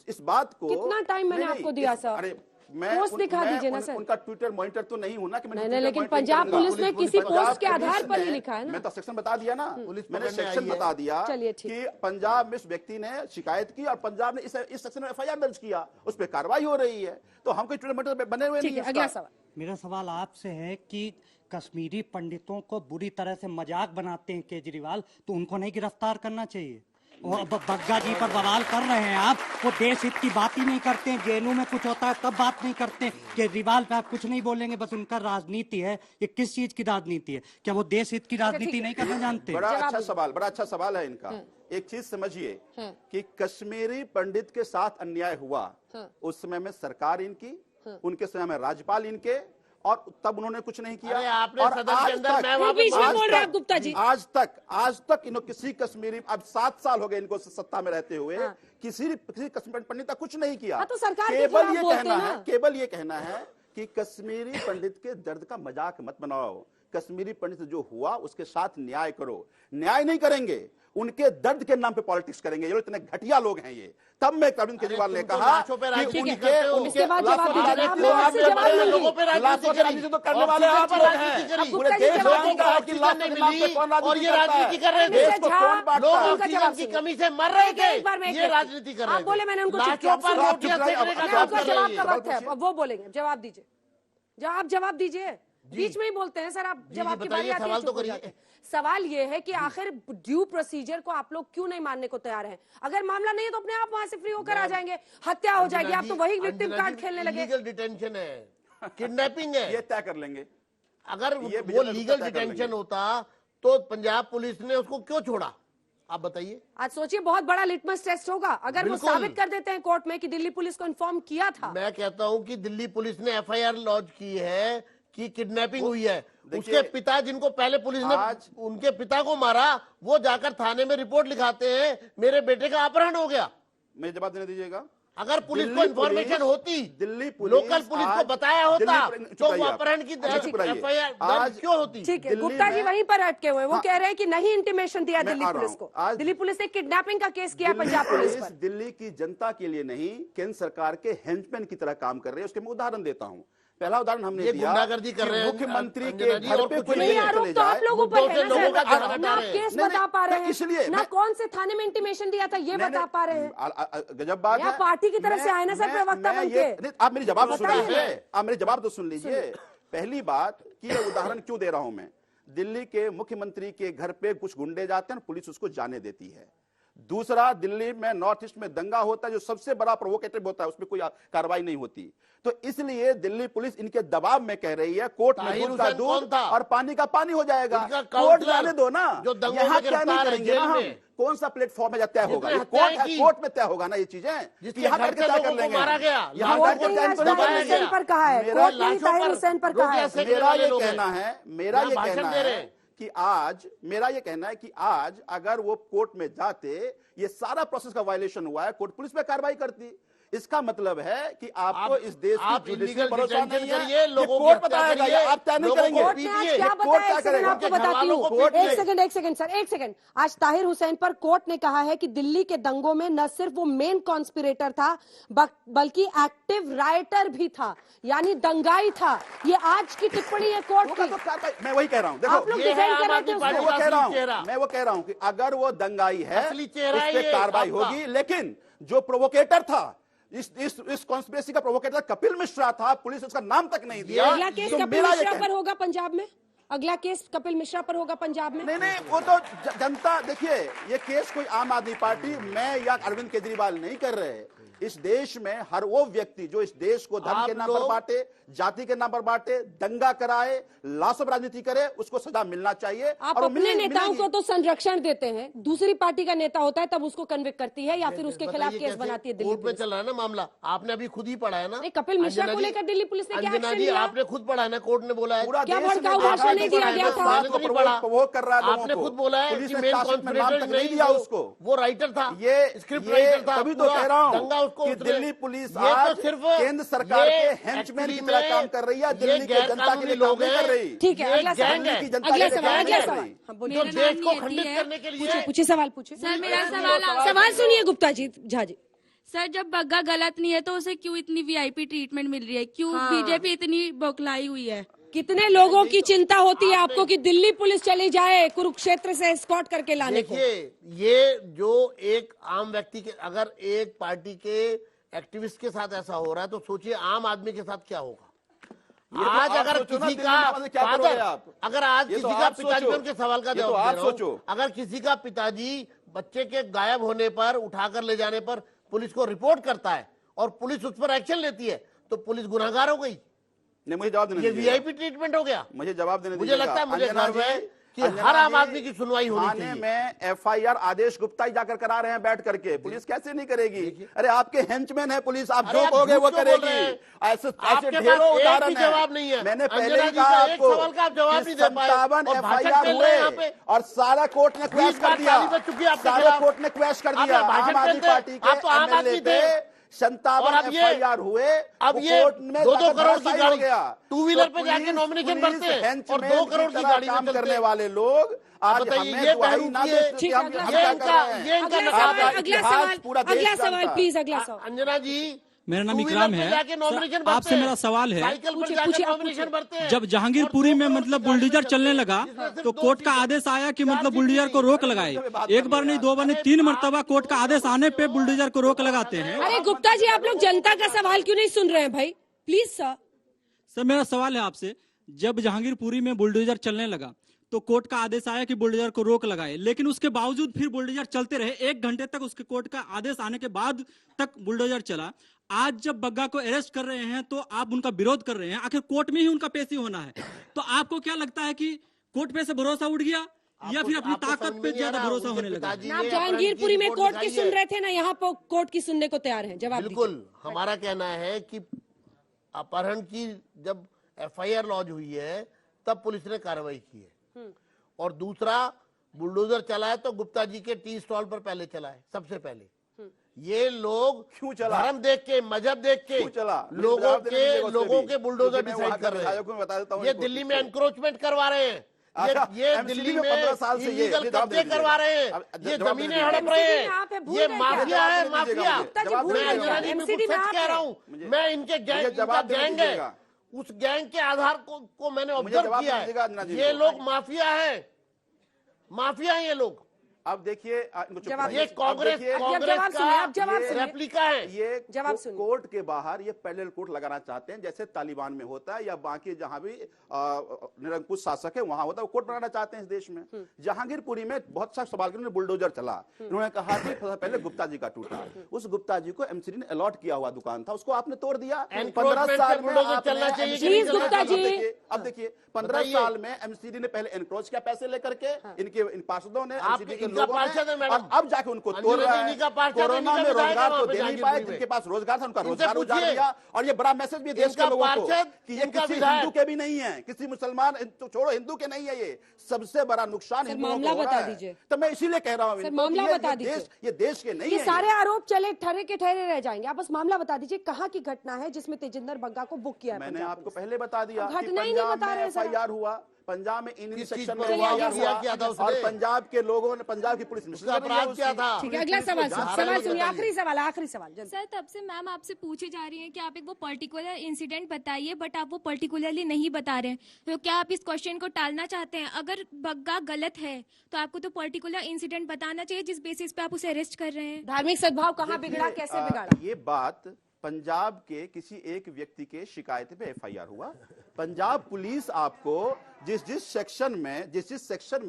Speaker 9: इस बात को
Speaker 1: कितना टाइम मैंने आपको दिया सर?
Speaker 9: अरे
Speaker 1: पोस्ट दिखा दीजिए ना सर।
Speaker 9: उनका ट्विटर मॉनिटर तो नहीं हूं ना कि
Speaker 1: नहीं, लेकिन पंजाब पुलिस ने किसी पोस्ट के आधार पर ही लिखा है ना।
Speaker 9: मैं तो सेक्शन बता दिया ना, मैंने सेक्शन बता दिया कि पंजाब में इस व्यक्ति ने शिकायत की और पंजाब ने इस सेक्शन में एफआईआर दर्ज किया, उस पर कार्रवाई हो रही है। तो हम कोई ट्विटर मॉनिटर बने हुए नहीं है।
Speaker 1: अगला सवाल,
Speaker 20: मेरा सवाल आपसे है कि कश्मीरी पंडितों को बुरी तरह से मजाक बनाते हैं केजरीवाल, तो उनको नहीं गिरफ्तार करना चाहिए? और बग्गा जी पर बवाल कर रहे हैं आप, वो देश हित की बात ही नहीं करते हैं। जेएनयू में कुछ होता है तब बात नहीं करते। केजरीवाल पे आप कुछ नहीं बोलेंगे, बस उनका राजनीति है। ये किस चीज की राजनीति है? क्या वो देश हित की राजनीति नहीं करना जानते?
Speaker 9: बड़ा अच्छा सवाल है इनका। एक चीज समझिए कि कश्मीरी पंडित के साथ अन्याय हुआ, उस समय में सरकार इनकी, उनके समय में राज्यपाल इनके, और तब उन्होंने कुछ नहीं किया।
Speaker 10: आपने
Speaker 9: और
Speaker 10: सदन के अंदर
Speaker 1: गुप्ता जी
Speaker 9: आज तक इन्होंने किसी कश्मीरी, अब 7 साल हो गए इनको सत्ता में रहते हुए, किसी कश्मीरी पंडित का कुछ नहीं किया।
Speaker 1: तो सरकार
Speaker 9: केवल ये कहना है कि कश्मीरी पंडित के दर्द का मजाक मत बनाओ। कश्मीरी पंडित से जो हुआ उसके साथ न्याय करो। न्याय नहीं करेंगे, उनके दर्द के नाम पे पॉलिटिक्स करेंगे। ये इतने घटिया लोग हैं ये। तब मैं अरविंद केजरीवाल ने कहा कि उनके राजनीति तो करने वाले आप लोग हैं। पूरे देश
Speaker 10: और ये राजनीति कर रहे थे, लोग ऑक्सीजन की कमी से मर रहे थे, ये राजनीति कर रहे थे।
Speaker 1: बोले मैंने उनको वो बोलेंगे, जवाब दीजिए। जवाब दीजिए, बीच में ही बोलते हैं सर आप। जवाब की बारी आती है,
Speaker 10: सवाल तो करिए।
Speaker 1: सवाल ये है कि आखिर ड्यू प्रोसीजर को आप लोग क्यों नहीं मानने को तैयार हैं? अगर मामला नहीं है तो अपने आप वहां से फ्री होकर आ जाएंगे, हत्या हो जाएगी, आप तो वही विक्टिम कार्ड खेलने लगे।
Speaker 10: लीगल डिटेंशन है, किडनैपिंग है,
Speaker 9: ये तय कर लेंगे।
Speaker 10: अगर वो लीगल डिटेंशन होता तो पंजाब पुलिस ने उसको क्यों छोड़ा? आप बताइए।
Speaker 1: आज सोचिए, बहुत बड़ा लिटमस टेस्ट होगा अगर वो साबित कर देते हैं कोर्ट में कि दिल्ली पुलिस को इन्फॉर्म किया था।
Speaker 10: मैं कहता हूं कि दिल्ली पुलिस ने एफआईआर लॉन्च की है कि किडनैपिंग हुई है। उसके पिता, जिनको पहले पुलिस ने उनके पिता को मारा, वो जाकर थाने में रिपोर्ट लिखाते हैं मेरे बेटे का अपहरण हो गया।
Speaker 9: मैं जवाब देने दीजिएगा।
Speaker 10: अगर पुलिस को इन्फॉर्मेशन होती, दिल्ली लोकल पुलिस को बताया होता, तो वो अपहरण की एफआईआर दर्ज क्यों होती?
Speaker 1: ठीक है, गुप्ता जी वहीं पर अटके हुए। वो कह रहे हैं कि नहीं इंटीमेशन दिया दिल्ली पुलिस को। दिल्ली पुलिस ने किडनैपिंग का केस किया पंजाब पुलिस पर।
Speaker 9: दिल्ली की जनता के लिए नहीं, केंद्र सरकार के हेंचमैन की तरह काम कर रहे हैं। उसके मैं उदाहरण देता हूँ। पहला उदाहरण हमने दिया,
Speaker 10: गुंडागर्दी कर रहे हैं,
Speaker 9: मुख्यमंत्री के घर पे कोई
Speaker 1: नहीं आरोप तो आप लोगों पर है ना, केस बता पा रहे हैं, इसलिए ना कौन से थाने में इंटीमेशन दिया था ये बता पा रहे हैं।
Speaker 9: गजब बात है।
Speaker 1: पार्टी की तरफ से आए ना सर प्रवक्ता बनके।
Speaker 9: आप मेरी जवाब सुन लीजिए, आप मेरी जवाब तो सुन लीजिए। पहली बात कि ये उदाहरण क्यों दे रहा हूं मैं, दिल्ली के मुख्यमंत्री के घर पे कुछ गुंडे जाते हैं, पुलिस उसको जाने देती है। दूसरा, दिल्ली में नॉर्थ ईस्ट में दंगा होता है जो सबसे बड़ा प्रोवोकेटिव होता है, उसमें कोई कार्रवाई नहीं होती। तो इसलिए दिल्ली पुलिस इनके दबाव में कह रही है कोर्ट में दूध का दूध और पानी का पानी हो जाएगा, कोर्ट जाने दो ना। यहाँ क्या नहीं करेंगे ना हम, कौन सा प्लेटफॉर्म है तय होगा? कोर्ट में तय होगा ना ये चीजें, यहाँ करके तय कर लेंगे। यहाँ
Speaker 1: पर कहा है,
Speaker 9: मेरा ये कहना है कि आज अगर वो कोर्ट में जाते, ये सारा प्रोसेस का वायलेशन हुआ है, कोर्ट पुलिस पे कार्रवाई करती। इसका मतलब है कि आपको इस देश की जुडिशरी भरोसा नहीं है, लोगों को बताएगा, आप तय नहीं करेंगे।
Speaker 1: आपको बताती हूँ, एक सेकंड सर, एक सेकंड। आज ताहिर हुसैन पर कोर्ट ने कहा है कि दिल्ली के दंगों में न सिर्फ वो मेन कॉन्स्पिरेटर था बल्कि एक्टिव राइटर भी था, यानी दंगाई था। ये आज की टिप्पणी है कोर्ट की।
Speaker 9: मैं वही कह रहा हूँ, देखो मैं वो कह रहा हूँ कि अगर वो दंगाई है उस पे कार्रवाई होगी, लेकिन जो प्रोवोकेटर था, इस कॉन्स्पिरेसी का प्रोवोकेटर कपिल मिश्रा था, पुलिस उसका नाम तक नहीं दिया।
Speaker 1: अगला केस कपिल मिश्रा पर होगा पंजाब में, अगला केस कपिल मिश्रा पर होगा पंजाब में।
Speaker 9: नहीं, वो तो जनता, देखिए ये केस कोई आम आदमी पार्टी, मैं या अरविंद केजरीवाल नहीं कर रहे। इस देश में हर वो व्यक्ति जो इस देश को धर्म के नाम पर बांटे, जाति के नाम पर बांटे, दंगा कराए, लाशों पर राजनीति करे, उसको सजा मिलना चाहिए।
Speaker 1: आप अपने नेताओं को तो संरक्षण देते हैं, दूसरी पार्टी का नेता होता है तब उसको कन्विक्ट करती है या फिर उसके खिलाफ केस बनाती है दिल्ली पुलिस।
Speaker 10: चल रहा है ना मामला, आपने अभी खुद ही पढ़ा है ना।
Speaker 1: कपिल मिश्रा को लेकर दिल्ली पुलिस ने क्या एक्शन लिया?
Speaker 10: आपने खुद पढ़ा है ना, कोर्ट ने बोला है।
Speaker 1: क्या भड़काऊ भाषण नहीं दिया गया था।
Speaker 9: प्रवोक कर रहा है लोगों
Speaker 10: आपने
Speaker 9: को।
Speaker 10: खुद बोला है
Speaker 9: पुलिस
Speaker 10: कि
Speaker 9: ने
Speaker 10: मेन
Speaker 9: चार्जशीट में नाम तक नहीं दिया उसको।
Speaker 10: वो राइटर था,
Speaker 9: ये
Speaker 10: स्क्रिप्ट राइटर था।
Speaker 9: तभी तो कह रहा हूँ
Speaker 10: दंगा उसको
Speaker 9: कि दिल्ली पुलिस
Speaker 10: ये
Speaker 9: आज
Speaker 10: तो सिर्फ
Speaker 9: केंद्र सरकार के हेंचमैन की तरह काम कर रही है, दिल्ली की जनता के लिए काम नहीं कर रही।
Speaker 1: ठीक है, अगला सवाल। अगला सवाल, अगला सवाल।
Speaker 10: जो देश को खंडित करने के लिए
Speaker 1: पूछिए सवाल पूछिए।
Speaker 21: सर मेरा सवाल
Speaker 1: सुनिए गुप्ता जी, झा जी।
Speaker 21: सर जब बग्गा गलत नहीं है तो उसे क्यों इतनी वीआईपी ट्रीटमेंट मिल रही है? क्यों बीजेपी इतनी बौखलाई हुई है?
Speaker 1: कितने लोगों की चिंता होती है आपको कि दिल्ली पुलिस चली जाए कुरुक्षेत्र से एस्कॉर्ट करके लाने को?
Speaker 10: देखिए, ये जो एक आम व्यक्ति के, अगर एक पार्टी के एक्टिविस्ट के साथ ऐसा हो रहा है तो सोचिए आम आदमी के साथ क्या होगा। आज अगर किसी का अगर आज किसी का पिताजी, उनके सवाल का जवाब दे रहा हूं, अगर किसी का पिताजी बच्चे के गायब होने पर, उठाकर ले जाने पर पुलिस को रिपोर्ट करता है और पुलिस उस पर एक्शन लेती है तो पुलिस गुनाहगार हो गई।
Speaker 9: नहीं, मुझे जवाब देने,
Speaker 10: ये वीआईपी ट्रीटमेंट हो गया।
Speaker 9: मुझे जवाब देने,
Speaker 10: मुझे लगता है, मुझे गर्व है कि हर आम आदमी की सुनवाई होनी चाहिए।
Speaker 9: में एफआईआर आदेश गुप्ता ही जाकर करा रहे हैं बैठ करके, पुलिस कैसे नहीं करेगी? अरे आपके हेंचमैन है पुलिस, आप जो कहोगे वो करेगी। ऐसे ढेरों उदाहरण
Speaker 10: जवाब नहीं है।
Speaker 9: मैंने पहले ही कहा आपको,
Speaker 10: सवाल का जवाब नहीं दे पाए
Speaker 9: 57 एफआईआर हुए और सारा कोर्ट ने क्वैश कर दिया, सारा कोर्ट ने क्वैश कर दिया। आम आदमी पार्टी के एमएलए थे, 57 एफआईआर हुए।
Speaker 10: अब ये 2-2 करोड़ की गाड़ी, टू व्हीलर पे जाके नॉमिनेशन भरते हैं और 2 करोड़ की गाड़ी
Speaker 9: काम करने वाले लोग आज
Speaker 10: ये
Speaker 1: अगला सवाल प्लीज, अगला सवाल।
Speaker 10: अंजना जी,
Speaker 22: मेरा नाम इकराम है। आपसे मेरा सवाल है, जब जहांगीरपुरी में मतलब बुलडोजर चलने लगा तो कोर्ट का आदेश आया कि मतलब बुलडोजर को रोक लगाए। एक बार नहीं, 2 बार नहीं, 3 मरतबा कोर्ट का आदेश आने पे बुलडोजर को रोक लगाते हैं।
Speaker 1: अरे गुप्ता जी, आप लोग जनता का सवाल क्यों नहीं सुन रहे हैं भाई? Please sir.
Speaker 22: सर मेरा सवाल है आपसे, जब जहांगीरपुरी में बुलडोजर चलने लगा तो कोर्ट का आदेश आया कि बुलडोजर को रोक लगाए, लेकिन उसके बावजूद फिर बुलडोजर चलते रहे। 1 घंटे तक उसके कोर्ट का आदेश आने के बाद तक बुलडोजर चला। आज जब बग्गा को अरेस्ट कर रहे हैं तो आप उनका विरोध कर रहे हैं, आखिर कोर्ट में ही उनका पेशी होना है। तो आपको क्या लगता है कि कोर्ट पे से भरोसा उठ गया या फिर अपनी ताकत पे ज्यादा भरोसा होने लगा?
Speaker 1: आप जहांगीरपुरी में कोर्ट की सुन रहे थे ना, यहाँ पर कोर्ट की सुनने को तैयार है। जवाब
Speaker 10: बिल्कुल। हमारा कहना है कि अपहरण की जब एफआईआर लॉन्च हुई है तब पुलिस ने कार्रवाई की है, और दूसरा बुलडोजर चला है तो गुप्ता जी के टी स्टॉल पर पहले चला है, सबसे पहले। ये लोग क्यों चला? धर्म देख के, मजहब देख के लोगों के बुलडोजर डिसाइड कर रहे हैं। ये दिल्ली में एनक्रोचमेंट करवा रहे हैं, ये दिल्ली में 15 साल से इलीगल कब्जे करवा रहे हैं, ये जमीनें हड़प रहे हैं, ये माफिया है, माफिया। मैं अंजना जी में कुछ सच कह रहा हूँ, मैं इनके गैंग है, उस गैंग के आधार को मैंने ऑब्जर्व किया है। ये लोग माफिया है, माफिया है ये लोग।
Speaker 9: अब देखिए,
Speaker 10: ये कांग्रेस का रेप्लिका है।
Speaker 9: ये कोर्ट के बाहर ये पैरेलल कोर्ट लगाना चाहते हैं, जैसे तालिबान में होता है या बाकी जहां भी निरंकुश शासक है वहां होता है, वो कोर्ट बनाना चाहते हैं इस देश में। जहांगीरपुरी में बहुत सा सवाल करने बुलडोजर चला, उन्होंने कहा कि पहले गुप्ता जी का टूटा, उस गुप्ता जी को एमसीडी ने अलॉट किया हुआ दुकान था, उसको आपने तोड़ दिया।
Speaker 10: 15 साल में चलना चाहिए
Speaker 1: गुप्ता जी।
Speaker 9: अब देखिए 15 साल में एमसीडी ने पहले एनक्रोच किया पैसे लेकर के, इन पार्षदों ने एमसीडी के लोगों ने, और अब जाके उनको तोड़ रहा है। कोरोना में रोजगार तो दे नहीं पाए, जिनके पास रोजगार था उनका रोजगार उजाड़ दिया। और ये बड़ा मैसेज भी देश के लोगों को कि ये किसी हिंदू के भी नहीं है, किसी मुसलमान छोड़ो हिंदू के नहीं है, ये सबसे बड़ा नुकसान हिंदुओं को हो रहा है। तो मैं इसीलिए कह रहा हूँ
Speaker 1: मामला बता दीजिए,
Speaker 9: ये देश के नहीं है।
Speaker 1: ये सारे आरोप चले ठहरे के ठहरे रह जाएंगे, आप बस मामला बता दीजिए कहाँ की घटना है जिसमें तेजिंदर बग्गा को बुक किया?
Speaker 9: मैंने आपको पहले बता दिया,
Speaker 1: घटना ही नहीं बता रहे।
Speaker 9: एफआईआर हुआ पंजाब में, इन सेक्शन में हुआ और पंजाब के लोगों ने, पंजाब की पुलिस ने अपराध
Speaker 10: किया था।
Speaker 1: ठीक है, अगला सवाल सुनिए, आखिरी सवाल।
Speaker 21: सर तब से मैम आपसे पूछे जा रही है कि आप एक वो पर्टिकुलर इंसिडेंट बताइए, बट आप वो पर्टिकुलरली नहीं बता रहे हैं, तो क्या आप इस क्वेश्चन को टालना चाहते हैं? अगर बग्गा गलत है तो आपको तो पर्टिकुलर इंसिडेंट बताना चाहिए जिस बेसिस पे आप उसे अरेस्ट कर रहे हैं।
Speaker 1: धार्मिक सद्भाव कहाँ बिगड़ा, कैसे बिगाड़ा?
Speaker 9: ये बात पंजाब के किसी एक व्यक्ति के शिकायत पे एफआईआर हुआ। पंजाब पुलिस आपको जिस सेक्शन में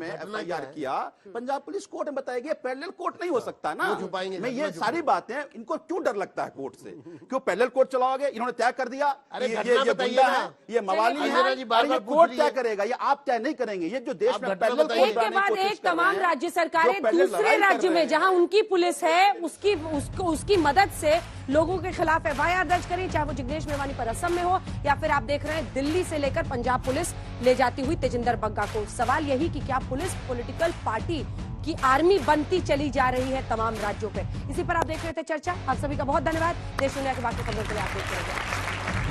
Speaker 9: एफआईआर किया, पंजाब पुलिस कोर्ट में बताएगी। पैरेलल कोर्ट नहीं हो सकता ना। मैं ये सारी बातें, इनको क्यों डर लगता है कोर्ट से? क्यों पैरेलल कोर्ट चलाओगे? इन्होंने तय कर दिया ये बंदा है, ये मवाली है, ये कोर्ट तय करेगा, ये आप तय नहीं करेंगे। ये जो देश में पैरेलल कोर्ट
Speaker 1: एक के बाद एक तमाम राज्य सरकारें दूसरे राज्य में जहां उनकी पुलिस है उसकी मदद से लोगों के खिलाफ एफआईआर दर्ज करें, चाहे वो जिग्नेश मेवानी पर असम में हो या फिर आप देख रहे हैं दिल्ली से लेकर पंजाब पुलिस ले जाती करती हुई तेजिंदर बग्गा को। सवाल यही कि क्या पुलिस पॉलिटिकल पार्टी की आर्मी बनती चली जा रही है तमाम राज्यों पे। इसी पर आप देख रहे थे चर्चा। आप सभी का बहुत धन्यवाद। देश दुनिया की बाकी खबरों के लिए आप देखते रहिए।